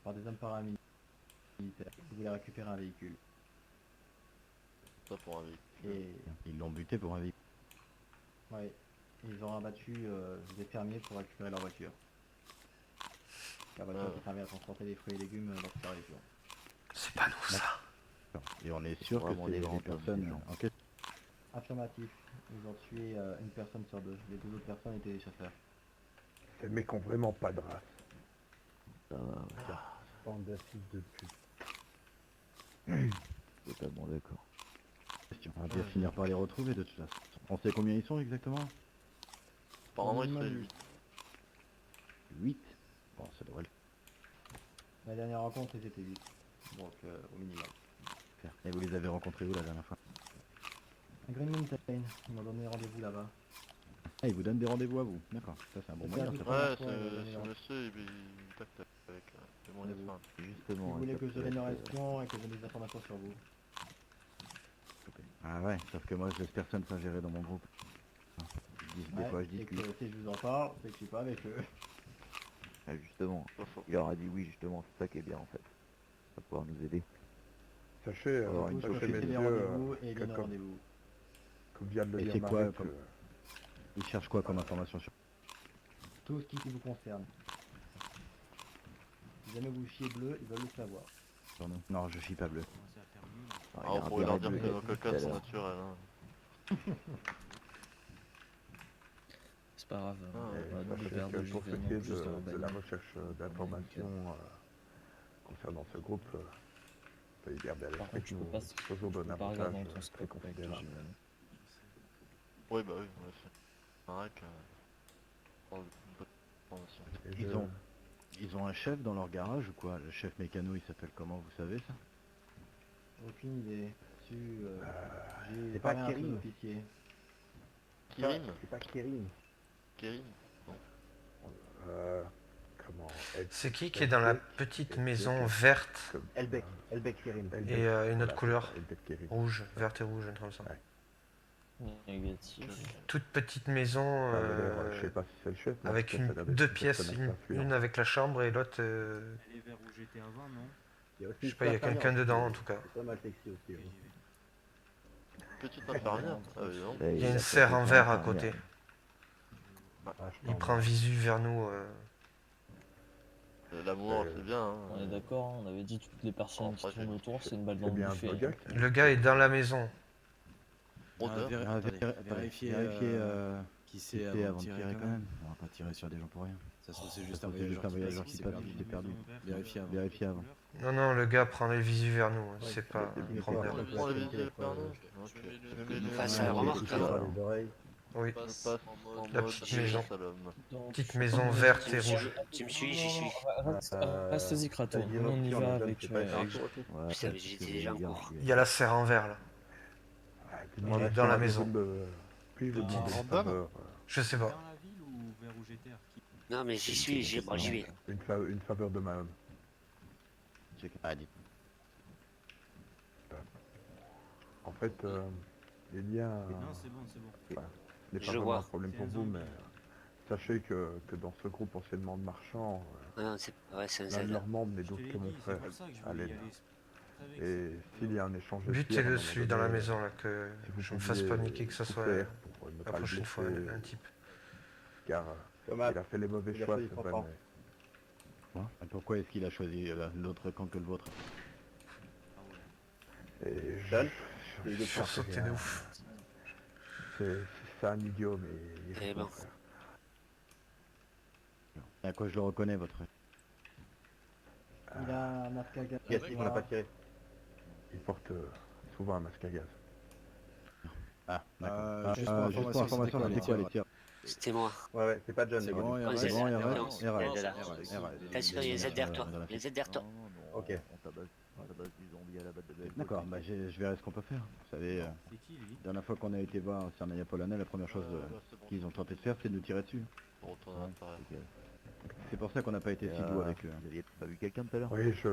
par des hommes paramilitaires qui voulaient récupérer un véhicule. Ça pour un véhicule. Et Ils l'ont buté pour un véhicule. ouais, ils ont abattu des fermiers pour récupérer leur voiture. La voiture qui servait à transporter des fruits et légumes dans toute la région. C'est pas nous ça. Et on est sûr que Vraiment c'est des des grands personnes hommes, en quête. Affirmatif, ils ont tué une personne sur deux. Les 2 autres personnes étaient des chasseurs. Ces mecs ont vraiment pas de race. Ça va, ouais. Bande de fils de pute. Totalement d'accord. On va bien finir par les retrouver de toute façon. On sait combien ils sont exactement? Apparemment, Au il serait minimum 8. 8. Bon, ça devrait le La dernière rencontre, ils étaient 8. Donc au minimum. faire. Et vous les avez rencontrés où la dernière fois? À Green Mountain, ils m'ont donné rendez-vous là-bas. Ah, ils vous donnent des rendez-vous à vous. D'accord, ça c'est un bon C'est moyen. la ça. première Ouais, fois, ils m'ont donné ce rendez-vous. monsieur, il pacte avec le moyen de faire. Justement. Ils voulaient ça que je peut devienne leur être, espion et que je donne des informations sur vous. Ah ouais, sauf que moi je laisse personne s'ingérer dans mon groupe. Des fois je et discute. que si je vous en parle, c'est que je suis pas avec eux. Ah, justement, il aura dit oui, justement, c'est ça qui est bien en fait. Ça va pouvoir nous aider. Sachez, Alors, Vous, une je sachez m'occupe des messieurs, rendez-vous et que bien des comme, rendez-vous. comme vient de le Et dire c'est quoi, Marek, comme- Ils cherchent quoi comme information sur... Tout ce qui vous concerne. Si jamais vous fiez bleu, ils veulent le savoir. sur nous? Non, je suis pas bleu. Commencer à faire mieux, là. Ah, Ah, il y a on un pourrait leur béret dire que bleu nos tout à cocottes sont l'heure. naturelles. Hein. C'est pas grave. Ah, On va nous sachez faire que de pour ce jus qui est juste dans la de la bagnole. recherche d'informations concernant ce groupe, soyez garder à Par l'esprit contre, je que peux pas, nous faisons je d'un peux pas avantage regarder dans ton très scope avec considérable. Jimmy. Oui, bah oui, en effet. Marek, parle de bonne information. Et Ils ont un chef dans leur garage ou quoi? Le chef mécano, il s'appelle comment, vous savez ça? Aucune idée. J'ai c'est parlé pas à un Kérim. sous-officier. Kirin C'est pas Kérim. Kirin Comment C'est qui est dans la petite maison verte Elbek Kérim. et une autre couleur? Elbek Kérim. Rouge, verte et rouge, un truc comme ça. Négatif. Toute petite maison Ça avait l'air, je sais pas si c'est le chef, mais en avec tout cas, ça a l'air d'être deux une pièces, personne assez influente. une avec la chambre et l'autre, Elle est vers où j'étais avant, non? je sais pas, il y a quelqu'un dedans en tout cas. C'est pas mal sexy aussi. Ok, j'y vais. Petite infirmière. Ah oui, non. Il y a une serre en verre à côté. Ah, Il prend visu vers nous. L'amour, c'est bien. Hein. On est d'accord, hein, on avait dit toutes les personnes qui Après, tournent autour, c'est une balle dans C'est le bien un buffet. vrai gars. hein. Le gars est dans la maison. Odeur. Vérifier qui qui c'est c'est avant de tirer quand même. On va pas tirer sur des gens pour rien. Ça se trouve, c'est Ça juste se un trouve, c'est juste un voyageur qui passe, perdu. qui s'est perdu. Vérifiez avant. Vérifier avant. Non, non, le gars prend les visus vers nous. C'est pas c'est un problème. On prend les visites par nous. Que nous fasse la remarque. Les oreilles. Oui, Passe en La mode petite maison. Salom. Donc, petite maison verte et rouge. Tu me suis, j'y suis. Reste-y, Kratos. t'as dit Nous, on y Rocky, va on a avec. déjà fait avec- un tour aussi. Ouais, Putain, mais peut-être j'étais que déjà en les gars, cours. Il y a la serre en verre là. Il est dans la maison. Puis je vous Dans demande une Random faveur, Je sais Dans pas. la ville ou vers où j'étais? Non, mais j'y suis, j'y vais. une faveur de ma homme. Ah, dites. En fait, il y a un... Non, c'est bon, c'est bon. Ce n'est pas Je vraiment vois. un problème C'est pour un vous, zombie. mais sachez que dans ce groupe anciennement de marchands, Ah non, c'est ouais, c'est un l'un de Zelda. leurs membres n'est Je te d'autre l'ai que mon dit, c'est frère, pour ça que je voulais y Allen. aller. Avec Et ça. s'il y a un échange de tirs, à un Butez-le moment celui dans la donné, maison là, que si vous je me fasse pouviez paniquer que ça tout soit faire pour ne la pas le prochaine fois blesser, un type. car il a fait les mauvais il a choix, fait c'est les vrai, propres. mais... Et pourquoi est-ce qu'il a choisi l'autre camp que le vôtre? Et Seul je Je suis sauté de ouf. C'est un idiot, mais il Eh est ben. mon frère. À quoi je le reconnais, votre... Il a un masque à gaz. On l'a pas tiré. Il porte souvent un masque à gaz. Ah, d'accord. Juste pour information, c'était quoi les tirs? C'était moi. Ouais, c'est pas John. C'est bon, Ouais, RS. c'est bon, RS, non, RS, il est là. RS. Attention, il y a Z derrière toi. Il y a Z derrière toi. Ok. On tabasse du zombie à la batte de D'accord, bah je verrai ce qu'on peut faire. Vous savez, C'est qui lui? la dernière fois qu'on a été voir Cernaya Polonais, la première chose qu'ils ont tenté de faire, c'est de nous tirer dessus. Pour retourner à Paris. C'est pour ça qu'on n'a pas été si doux avec eux. Vous aviez pas vu quelqu'un tout à l'heure? Oui, je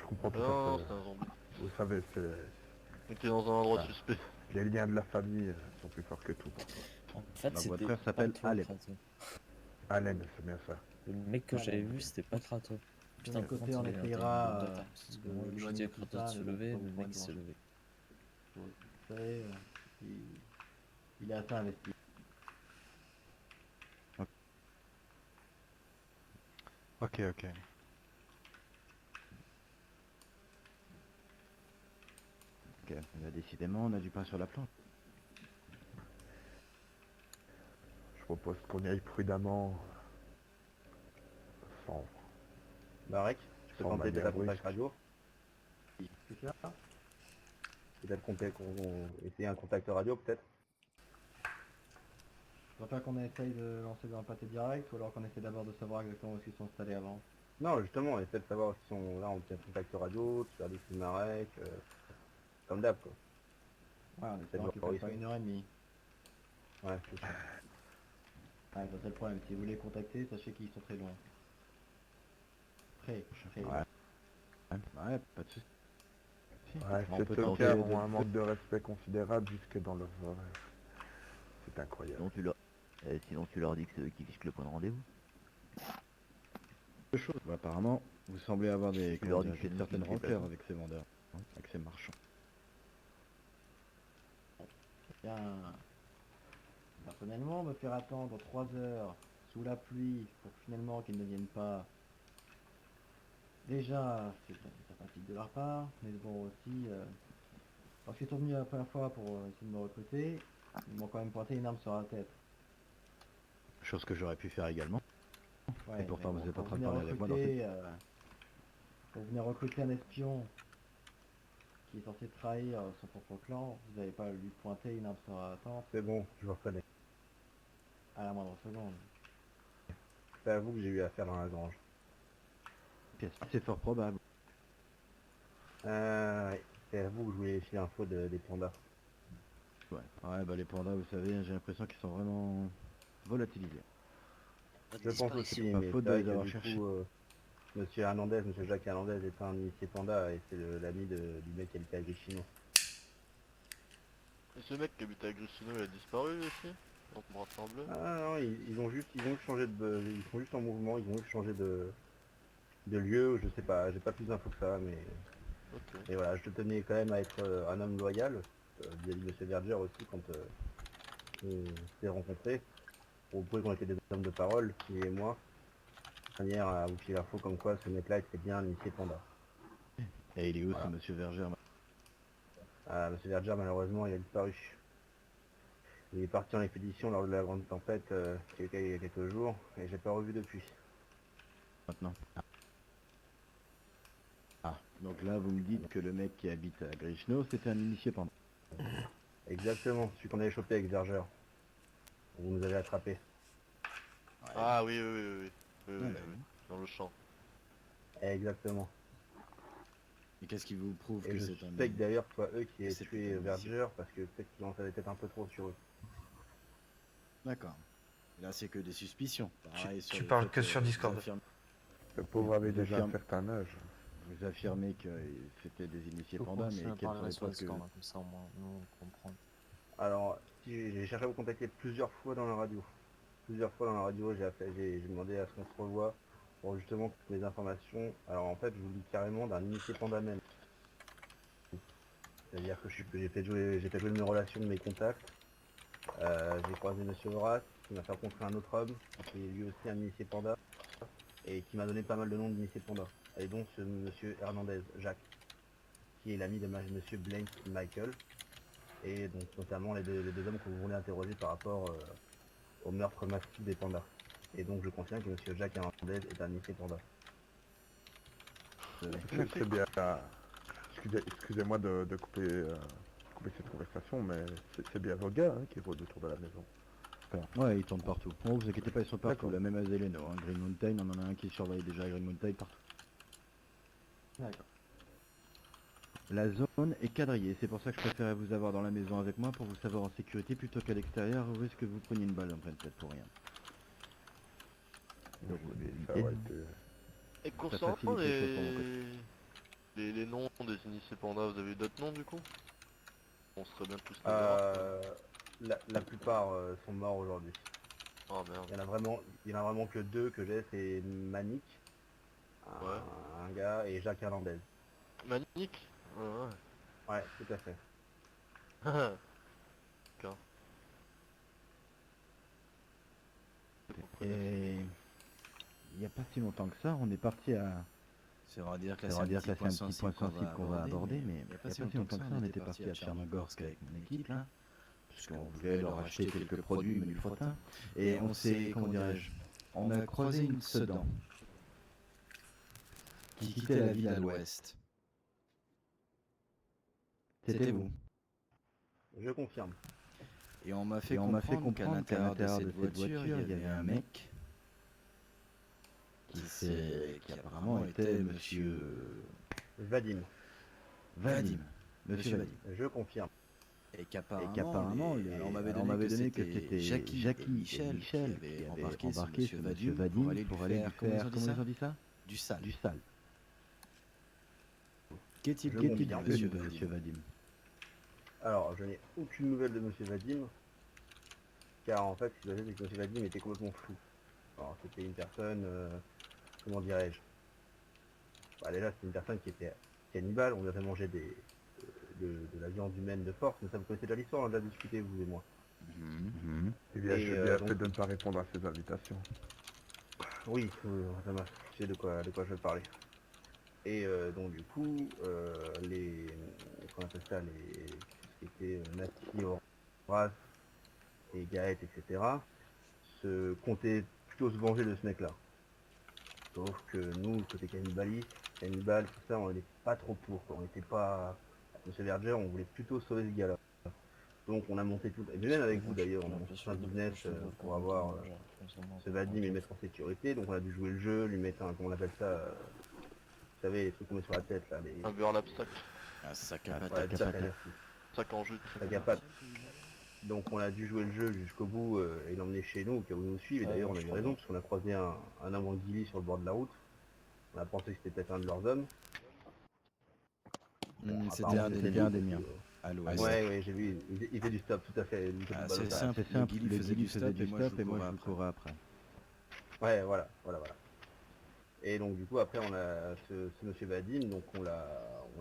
comprends tout Non, à c'est fait. un zombie. Vous savez, Il était dans un endroit Ah. suspect. les liens de la famille sont plus forts que tout. En fait, Donc, c'était votre frère pas s'appelle toi, Allen. Kratos. Allen, c'est bien ça. Le mec que j'avais vu, c'était pas Kratos. Putain, De côté, par on contre, il a essayera, un taille. Parce que moi, je dis à Kratos de se lever, le mec il s'est levé. Vous savez, il est assez investi. Ok, ok. Ok, bah, décidément, on a du pain sur la planche. Je propose qu'on y aille prudemment, sans, Marek, tu peux sans tenter peut-être manière un contact brusque. radio. C'est ça? Peut-être essayer un contact radio peut-être. Je préfère qu'on essaye de lancer dans un pâté direct ou alors qu'on essaie d'abord de savoir exactement où ils sont installés avant. Non, justement, on essaie de savoir si sont là, on tient contact radio, tu as dit que c'est Marek, comme d'hab quoi. Ouais, en Peut-être espérant voir qu'ils par où fassent ils pas sont. 1h30. Ouais, c'est ça. Ouais, ça c'est le problème. Si vous les contactez, sachez qu'ils sont très loin. Très loin. Ouais, pas de soucis. Ouais, On ces peut tenter tocards de... ont un manque de respect considérable jusque dans leurs horaires. C'est incroyable. Sinon tu leur dis que c'est eux qui fixent le point de rendez-vous. Deux choses. Bah, apparemment, vous semblez avoir des, Tu leur dis que des c'est nous certaines qui les rancœurs déplaçons. avec ces vendeurs, avec ces marchands. Bien. Personnellement, me faire attendre 3 heures sous la pluie pour finalement qu'ils ne viennent pas. Déjà, c'est sympathique de leur part, mais bon aussi, parce qu'ils sont venus la première fois pour essayer de me recruter, ils m'ont quand même pointé une arme sur la tête. Chose que j'aurais pu faire également. Ouais, Et pourtant, mais vous bon, êtes en quand train de parler avec moi dans quand vous venez recruter un espion qui est censé trahir son propre clan, vous n'allez pas lui pointer une arme sur la tête C'est bon, je vous reconnais. à la moindre seconde. C'est à vous que j'ai eu affaire dans la grange. C'est fort probable. Ouais, c'est à vous que je voulais filer l'info des pandas. Ouais, bah les pandas, vous savez, j'ai l'impression qu'ils sont vraiment volatilisés. Je pense aussi, Pas mais faute c'est de vrai les que avoir du cherchés. coup, Monsieur Hernandez, Monsieur Jacques Hernandez est un initié panda et c'est l'ami du mec qui habite à Grishino. Et ce mec qui habite à Grissino, il a disparu lui aussi? Donc me rassemble. Ah non, ils ont juste changé ils sont juste en mouvement, ils ont juste changé de lieu, je sais pas, j'ai pas plus d'infos que ça, mais Ok. et voilà, je tenais quand même à être un homme loyal vis-à-vis de Monsieur Verger aussi quand on s'est rencontrés. Au point qu'on était des hommes de parole, lui et moi, de manière à vous filer l'info comme quoi ce mec-là était bien un initié panda. Et il est où Voilà. ce monsieur Verger? Monsieur Verger, malheureusement, il a disparu. Il est parti en expédition lors de la grande tempête qui a eu il y a quelques jours, et j'ai pas revu depuis. Maintenant. Ah, donc là vous me dites que le mec qui habite à Grishno, c'était un initié panda. Exactement, celui qu'on avait chopé avec Verger. Vous nous avez attrapé. Ah oui, oui, oui, oui. Oui, oui, bah oui. Dans le champ. Exactement. Et qu'est-ce qui vous prouve Et que je c'est un... suspecte d'ailleurs que ce soit eux qui aient c'est tué plutôt un initié. Verger, parce que peut-être qu'ils en savaient peut-être un peu trop sur eux. D'accord. Là, c'est que des suspicions. Pareil sur Tu le parles fait que sur vous Discord. affirmez- Le pauvre avait Vous déjà un affirmez- certain âge. Vous affirmez que c'était des initiés Faut pandas, mais continuer à quelle parler serait sur pas le que... score, hein, comme ça au moins nous on comprend. Alors, si j'ai cherché à vous contacter plusieurs fois dans la radio. Plusieurs fois dans la radio, j'ai demandé à ce qu'on se revoie pour justement les informations. Alors en fait, je vous le dis carrément d'un initié panda même. C'est-à-dire que j'ai fait jouer mes relations de mes contacts. J'ai croisé Monsieur Horace, qui m'a fait rencontrer un autre homme, qui est lui aussi un initié panda, et qui m'a donné pas mal de noms d'initiés panda. Et donc ce Monsieur Hernandez, Jacques, qui est l'ami de Monsieur Blank Michael, et donc notamment les deux hommes que vous voulez interroger par rapport au meurtre massif des pandas. Et donc je confirme que Monsieur Jacques Hernandez est un initié panda. C'est bien. Excusez-moi de couper cette conversation, mais c'est bien vos gars qui rôdent autour de la maison. Ouais, ils tournent partout. Bon, vous inquiétez pas, ils sont partout. D'accord. La même à Zeleno, hein. Green Mountain, on en a un qui surveille déjà Green Mountain partout. D'accord. La zone est quadrillée, c'est pour ça que je préférais vous avoir dans la maison avec moi pour vous savoir en sécurité plutôt qu'à l'extérieur où est-ce que vous preniez une balle en pleine tête pour rien. Donc, Ça aurait été... Et Ça concernant facilite les choses pour mon côté. les noms des initiés pandas, vous avez d'autres noms du coup? On serait bien tous les voir. La plupart sont morts aujourd'hui. Oh merde. Il y en a vraiment que deux que j'ai, c'est Manik, un gars, et Jacques Hernandez. Manique? Ouais, ouais. Ouais, tout à fait. D'accord. Et il n'y a pas si longtemps que ça, on est parti à... Ça veut dire que Ça là, veut c'est dire que là, c'est un petit point sensible qu'on va aborder, mais il n'y a pas si longtemps que ça, on était parti à Tchernogorsk avec mon équipe, là, puisqu'on voulait leur acheter quelques produits menus Frotin, et on s'est, comment dirais-je, on a croisé une Sedan qui quittait la ville à l'ouest. C'était vous. Je confirme. Et on m'a fait comprendre qu'à l'intérieur de cette voiture, il y avait un mec qui apparemment était monsieur... Vadim. Vadim. Monsieur Vadim. Je confirme. Et qu'apparemment, on m'avait donné que c'était Jackie et Michel qui avaient embarqué ce monsieur Vadim pour aller lui faire, comment ils ont dit ça? Du sale. Qu'est-il dit monsieur Vadim? Alors, je n'ai aucune nouvelle de Monsieur Vadim, car en fait, ce qui se passait, c'est que Monsieur Vadim était complètement fou. Alors, c'était une personne, comment dirais-je, bah, déjà, c'était une personne qui était cannibale, on lui a fait manger de la viande humaine de force, mais ça vous connaissez déjà l'histoire, on en a déjà discuté, vous et moi. Eh bien, je lui ai donc- fait de ne pas répondre à ses invitations. Oui, ça m'a, je sais de quoi je veux parler. Et donc du coup, qu'on appelle ça, les ce qui était Nati, Horace et Gaët, etc., se comptaient plutôt se venger de ce mec-là. Sauf que nous, côté cannibale, tout ça, on n'était pas trop pour, quoi. On n'était pas... Monsieur Verger, on voulait plutôt sauver ce gars-là. Donc on a monté tout... Et même avec vous d'ailleurs, on a monté un business pour avoir ce Vadim et mettre en sécurité. Donc on a dû jouer le jeu, lui mettre un... comment on appelle ça vous savez, les trucs qu'on met sur la tête là, les... Un burn abstract. Un sac Ouais, à sac patate. à merci. Sac en jus. Sac à pattes. Donc on a dû jouer le jeu jusqu'au bout et l'emmener chez nous, au cas où il nous suivent. Et d'ailleurs on a eu raison, parce qu'on a croisé un homme en guilly sur le bord de la route. On a pensé que c'était peut-être un de leurs hommes. C'était un des miens. À l'ouest. Ouais, j'ai vu, il fait du stop, tout à fait. C'est simple, le Guilly faisait du stop et moi je courais après. Ouais, voilà. Et donc du coup après on a ce monsieur Vadim, donc on l'a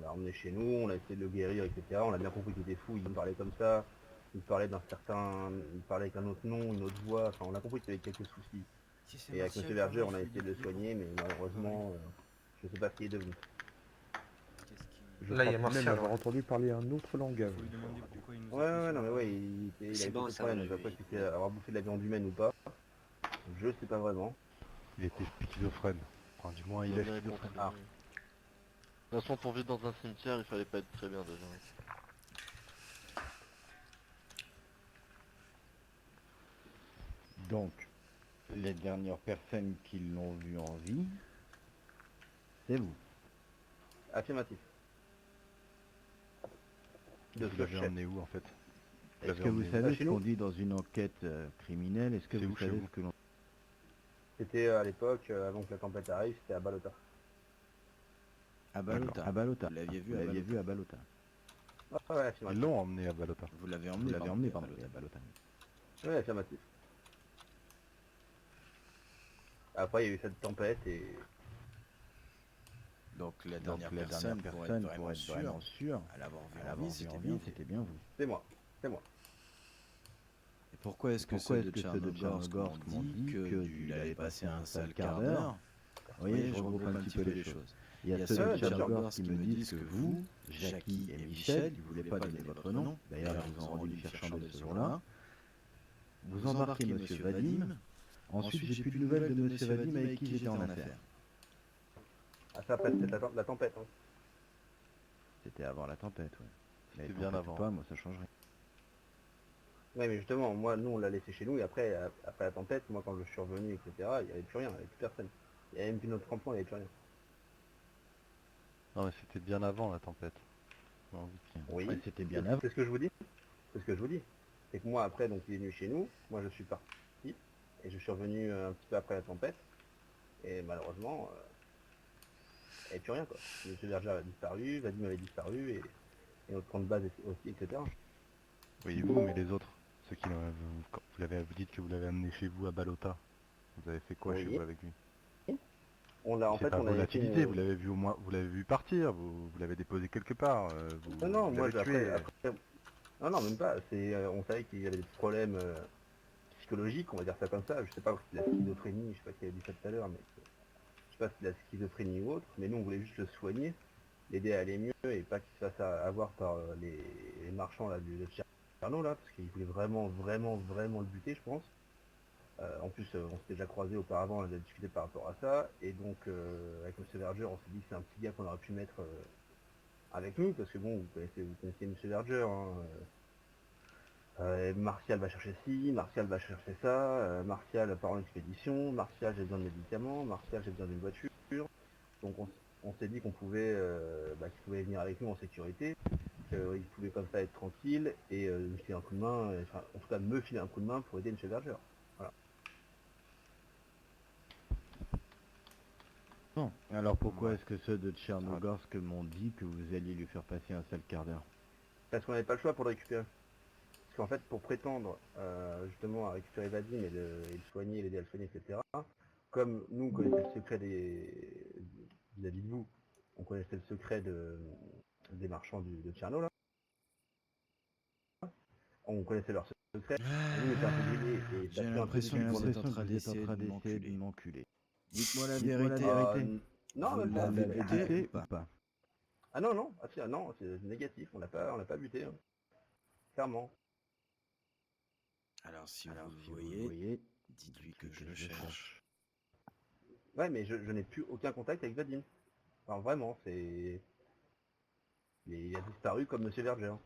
emmené chez nous, on a essayé de le guérir, etc. On a bien compris qu'il était fou, il nous parlait comme ça, il parlait il parlait avec un autre nom, une autre voix, enfin on a compris qu'il y avait quelques soucis. Et avec monsieur Verger on a essayé de le soigner, mais malheureusement je sais pas ce qu'il est devenu. Je Là, il y a crois même Martial. avoir entendu parler un autre langage. Ouais, non mais ouais, il avait beaucoup de problèmes, je sais pas si c'était avoir bouffé de la viande humaine ou pas, je sais pas vraiment. Il était schizophrène. Enfin, du moins, il est schizophrène. Ah. De toute façon, pour vivre dans un cimetière, il fallait pas être très bien déjà. Donc, les dernières personnes qui l'ont vu en vie, c'est vous. Affirmatif. De Vous ce l'avez chef. emmené où en fait? Est-ce que vous savez ce qu'on dit dans une enquête criminelle? Est-ce que C'est vous où chez savez vous ce que l'on... C'était à l'époque, avant que la tempête arrive, c'était à Balota. À Balota. À Balota. Vous l'aviez vu à Balota. Ah ouais, affirmatif. Ils l'ont emmené à Balota. Vous l'avez Vous emmené, l'avez emmené, pardon, à Balota. Ouais, affirmatif. Après, il y a eu cette tempête et... Donc la dernière personne, pour être vraiment sûr, à l'avoir vu en vie, c'était bien vous. C'est moi. Et pourquoi est-ce que ceux de Tchernogorsk m'ont dit qu'il allait passer un sale quart d'heure? Oui, je regroupe un petit peu les choses. Il y a ceux de Tchernogorsk qui me disent que vous, Jackie et Michel, qui ne voulaient pas donner votre nom, d'ailleurs ils vous ont rendu faire chandelle ce jour-là, vous embarquez monsieur Vadim. Ensuite, j'ai plus de nouvelles de monsieur Vadim avec qui j'étais en affaire. Ah, ça après, c'était la tempête. Hein. C'était avant la tempête, ouais. Mais C'était bien tempête avant. ou pas, moi ça changerait. Ouais, mais justement, moi, nous, on l'a laissé chez nous, et après la tempête, moi, quand je suis revenu, etc., il n'y avait plus rien, il n'y avait plus personne. Il n'y avait même plus notre tremplin, il n'y avait plus rien. Non mais c'était bien avant la tempête. Non, Oui, Ouais, c'était bien avant. C'est ce que je vous dis. C'est que moi, après, donc, il est venu chez nous, moi, je suis parti, et je suis revenu un petit peu après la tempête, et malheureusement, il n'y avait plus rien, quoi. Monsieur Verger avait disparu, Vadim avait disparu, et notre camp de base aussi, etc. Oui, vous, mais les autres. Ceux qui vous dites que vous l'avez amené chez vous à Balota. Vous avez fait quoi Oui. chez vous avec lui? On l'a, en C'est fait, pas on a volatilité, vous l'avez vu vous l'avez vu partir, vous l'avez déposé quelque part. Non, vous moi, l'avez tué. Non, non, même pas. On savait qu'il y avait des problèmes psychologiques, on va dire ça comme ça. Je sais pas si c'est la schizophrénie, je sais pas qui a dit ça tout à l'heure, mais je sais pas si c'est la schizophrénie ou autre. Mais nous, on voulait juste le soigner, l'aider à aller mieux et pas qu'il se fasse avoir par les marchands là, de Tcherno, là, parce qu'ils voulaient vraiment le buter, je pense. En plus, on s'était déjà croisé auparavant, on a discuté par rapport à ça. Et donc, avec M. Verger, on s'est dit que c'est un petit gars qu'on aurait pu mettre avec nous, parce que bon, vous connaissez M. Verger, hein, Martial va chercher ci, Martial va chercher ça, Martial part en expédition, Martial j'ai besoin de médicaments, Martial j'ai besoin d'une voiture. Donc on s'est dit qu'on pouvait, qu'il pouvait venir avec nous en sécurité, qu'il pouvait comme ça être tranquille et nous filer un coup de main, enfin en tout cas me filer un coup de main pour aider M. Verger. Voilà. Bon, alors pourquoi est-ce que ceux de Tchernogorsk m'ont dit que vous alliez lui faire passer un sale quart d'heure? Parce qu'on n'avait pas le choix pour le récupérer. Parce qu'en fait, pour prétendre justement à récupérer Vadim et le soigner, l'aider à le soigner, etc., comme nous on connaissait le secret vis-à-vis de vous, on connaissait le secret des marchands de Tcherno, là, on connaissait leur secret, nous on était un peu grillés. J'ai l'impression que vous êtes en train d'essayer de m'enculer. Dites-moi la vérité. Non, vous même pas. l'avez buté ou pas? Ah non, non, non, c'est négatif, on l'a pas buté, hein. Clairement. Alors si vous le voyez, dites-lui que je le cherche. Ouais, mais je n'ai plus aucun contact avec Vadim. Enfin, vraiment, il a disparu comme Monsieur Verger. Hein.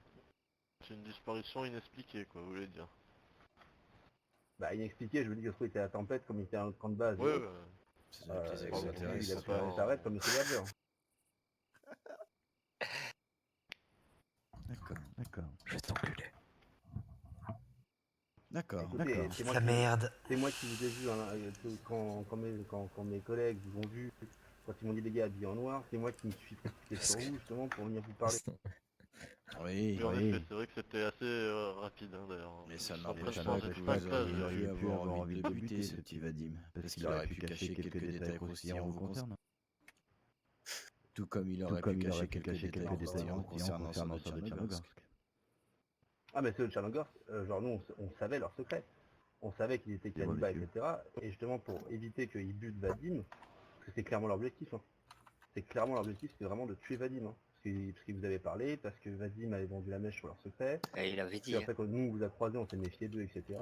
C'est une disparition inexpliquée, quoi, vous voulez dire. Bah, inexpliqué, je veux dire que il était à la tempête comme il était à un camp de base. Ouais, c'est vrai que les extraterrestres il a pu s'arrêter comme Monsieur Verger. D'accord. Je vais t'enculer. D'accord. Écoutez, c'est La merde. C'est moi qui vous ai vu hein, quand mes collègues vous ont vu, quand ils m'ont dit les gars habillés en noir, c'est moi qui me suis précipité sur vous justement pour venir vous parler. Oui, en effet, c'est vrai que c'était assez rapide hein, d'ailleurs. Mais ça Je n'empêche suis en pas train de que penser que vous auriez pu avoir envie de buter ce petit Vadim, parce qu'il aurait pu cacher quelques détails croustillants vous concernant. Tout comme il aurait pu cacher quelques détails croustillants concernant ceux de Tchernogorsk. Ah mais ceux de Tchernogorsk, genre nous on savait leur secret. On savait qu'ils étaient cannibales, etc. Et justement pour éviter qu'ils butent Vadim, parce que c'est clairement leur objectif. Hein. C'est clairement leur objectif, c'était vraiment de tuer Vadim. Hein. Parce qu'ils vous avaient parlé, parce que Vadim avait vendu la mèche sur leur secret. Et il avait dit. Puis après quand nous on vous a croisés, on s'est méfié d'eux, etc.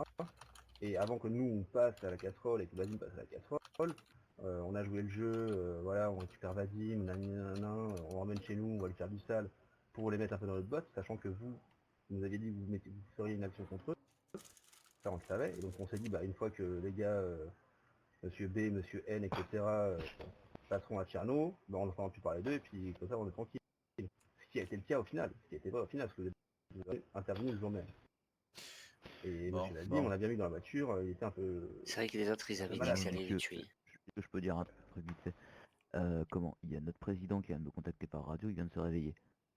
Et avant que nous on passe à la casserole et que Vadim passe à la casserole, on a joué le jeu, voilà, on récupère Vadim, on le ramène chez nous, on va lui faire du sale pour les mettre un peu dans notre botte, sachant que vous nous aviez dit que vous feriez une action contre eux. Ça on le savait, et donc on s'est dit, bah une fois que les gars, Monsieur B, Monsieur N, etc. passeront à Tcherno, bah on n'entendra plus parler d'eux, et puis comme ça on est tranquille. Ce qui a été le cas au final, parce que vous avez intervenu le jour même. Et Bon, Monsieur Vadim, on l'a bien vu dans la voiture, il était un peu... C'est vrai que les autres, ils avaient dit malade. qu'ils allaient les tuer. Je peux dire un truc vite fait. Comment? Il y a notre président qui vient de me contacter par radio, il vient de se réveiller.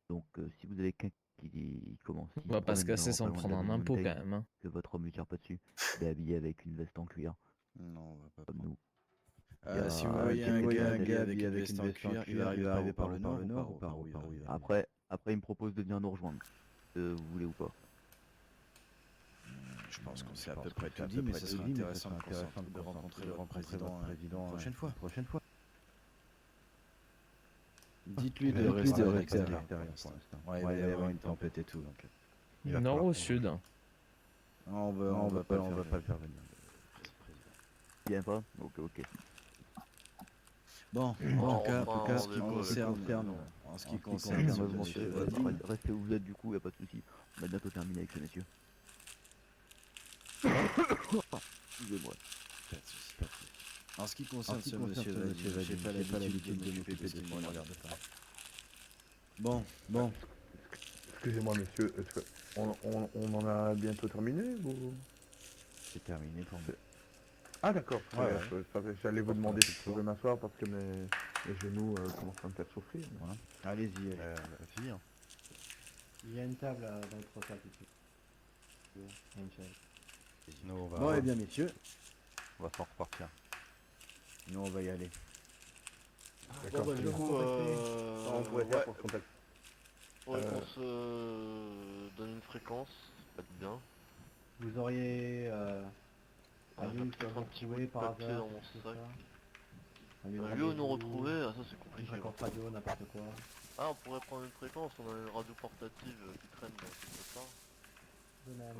Donc si vous avez quelqu'un qui commence... On va pas se casser sans prendre un impôt quand même. Hein. Que votre homme ne tire pas dessus, il est habillé avec une veste en cuir. Non, on va pas comme nous. Si vous voyez un gars avec une veste en cuir, il va arriver par le nord ou par où il va? Après, il me propose de venir nous rejoindre. Vous voulez ou pas? Je pense qu'on s'est à peu près tout dit, mais ce serait intéressant de rencontrer le président la prochaine fois. Dites-lui de rester à l'extérieur pour l'instant. Ouais, il va y avoir une tempête et tout. Donc... Nord ou sud? On va pas le faire venir. Bien pas? Ok. Bon, en tout cas, en ce qui concerne monsieur Vadim, restez où vous êtes du coup, y a pas de souci. On a bientôt terminé avec ces messieurs. Excusez-moi. Pas de souci. En ce qui concerne ce monsieur Vadim, j'ai pas l'habitude de m'occuper de ce qui me regarde pas. Bon. Excusez-moi monsieur, on en a bientôt terminé ou... C'est terminé pour moi. Ah d'accord, j'allais vous demander si je pouvais m'asseoir parce que mes genoux commencent à me faire souffrir. Voilà. Allez-y, fille. Il y a une table dans l'autre salle tout de suite. Il y a une chaise. Nous, on va... Bon, eh bien messieurs, on va s'en repartir. nous on va y aller. D'accord, Bon, bah, du coup, on pourrait faire pour se contacter. Ouais, qu'on se donne une fréquence. fréquence, pas de bien. Vous auriez un j'ai lieu où peut-être vous un petit bout retrouvez de par papier hasard, dans mon quelque chose sac. comme ça. Un lieu de Un lieu où nous rendez-vous, retrouver, ça c'est une compliqué. fréquence radio, n'importe quoi. Ah, on pourrait prendre une fréquence, on a une radio portative qui traîne dans quelque part. De même,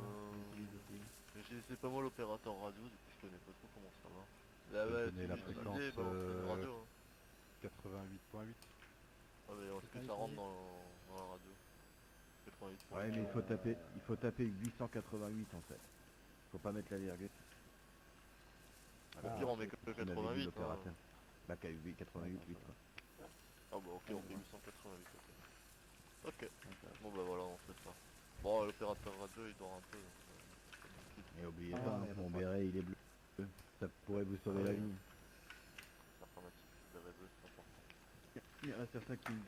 Mais c'est pas moi l'opérateur radio, du coup je connais pas trop comment ça marche. Là, Je vais ouais, te donner la j'ai fréquence l'idée, balancer une radio. Hein. 88.8. Ah mais est-ce que ça rentre dans la radio 88. Ouais, mais il faut taper 888 en fait. Faut pas mettre la virgule. Au pire, on met que c'est ce qu'on avait dit 88. l'opérateur. Hein. Bah, 88, 8 quoi. Ah bah ok, on fait 888, ok. Ok, bon bah voilà, on fait ça. Bon, l'opérateur radio il dort un peu. Et oubliez pas, hein, mon béret il est bleu. Ça pourrait vous sauver la vie. L'informatique, le béret bleu, c'est important. Il y en a certains qui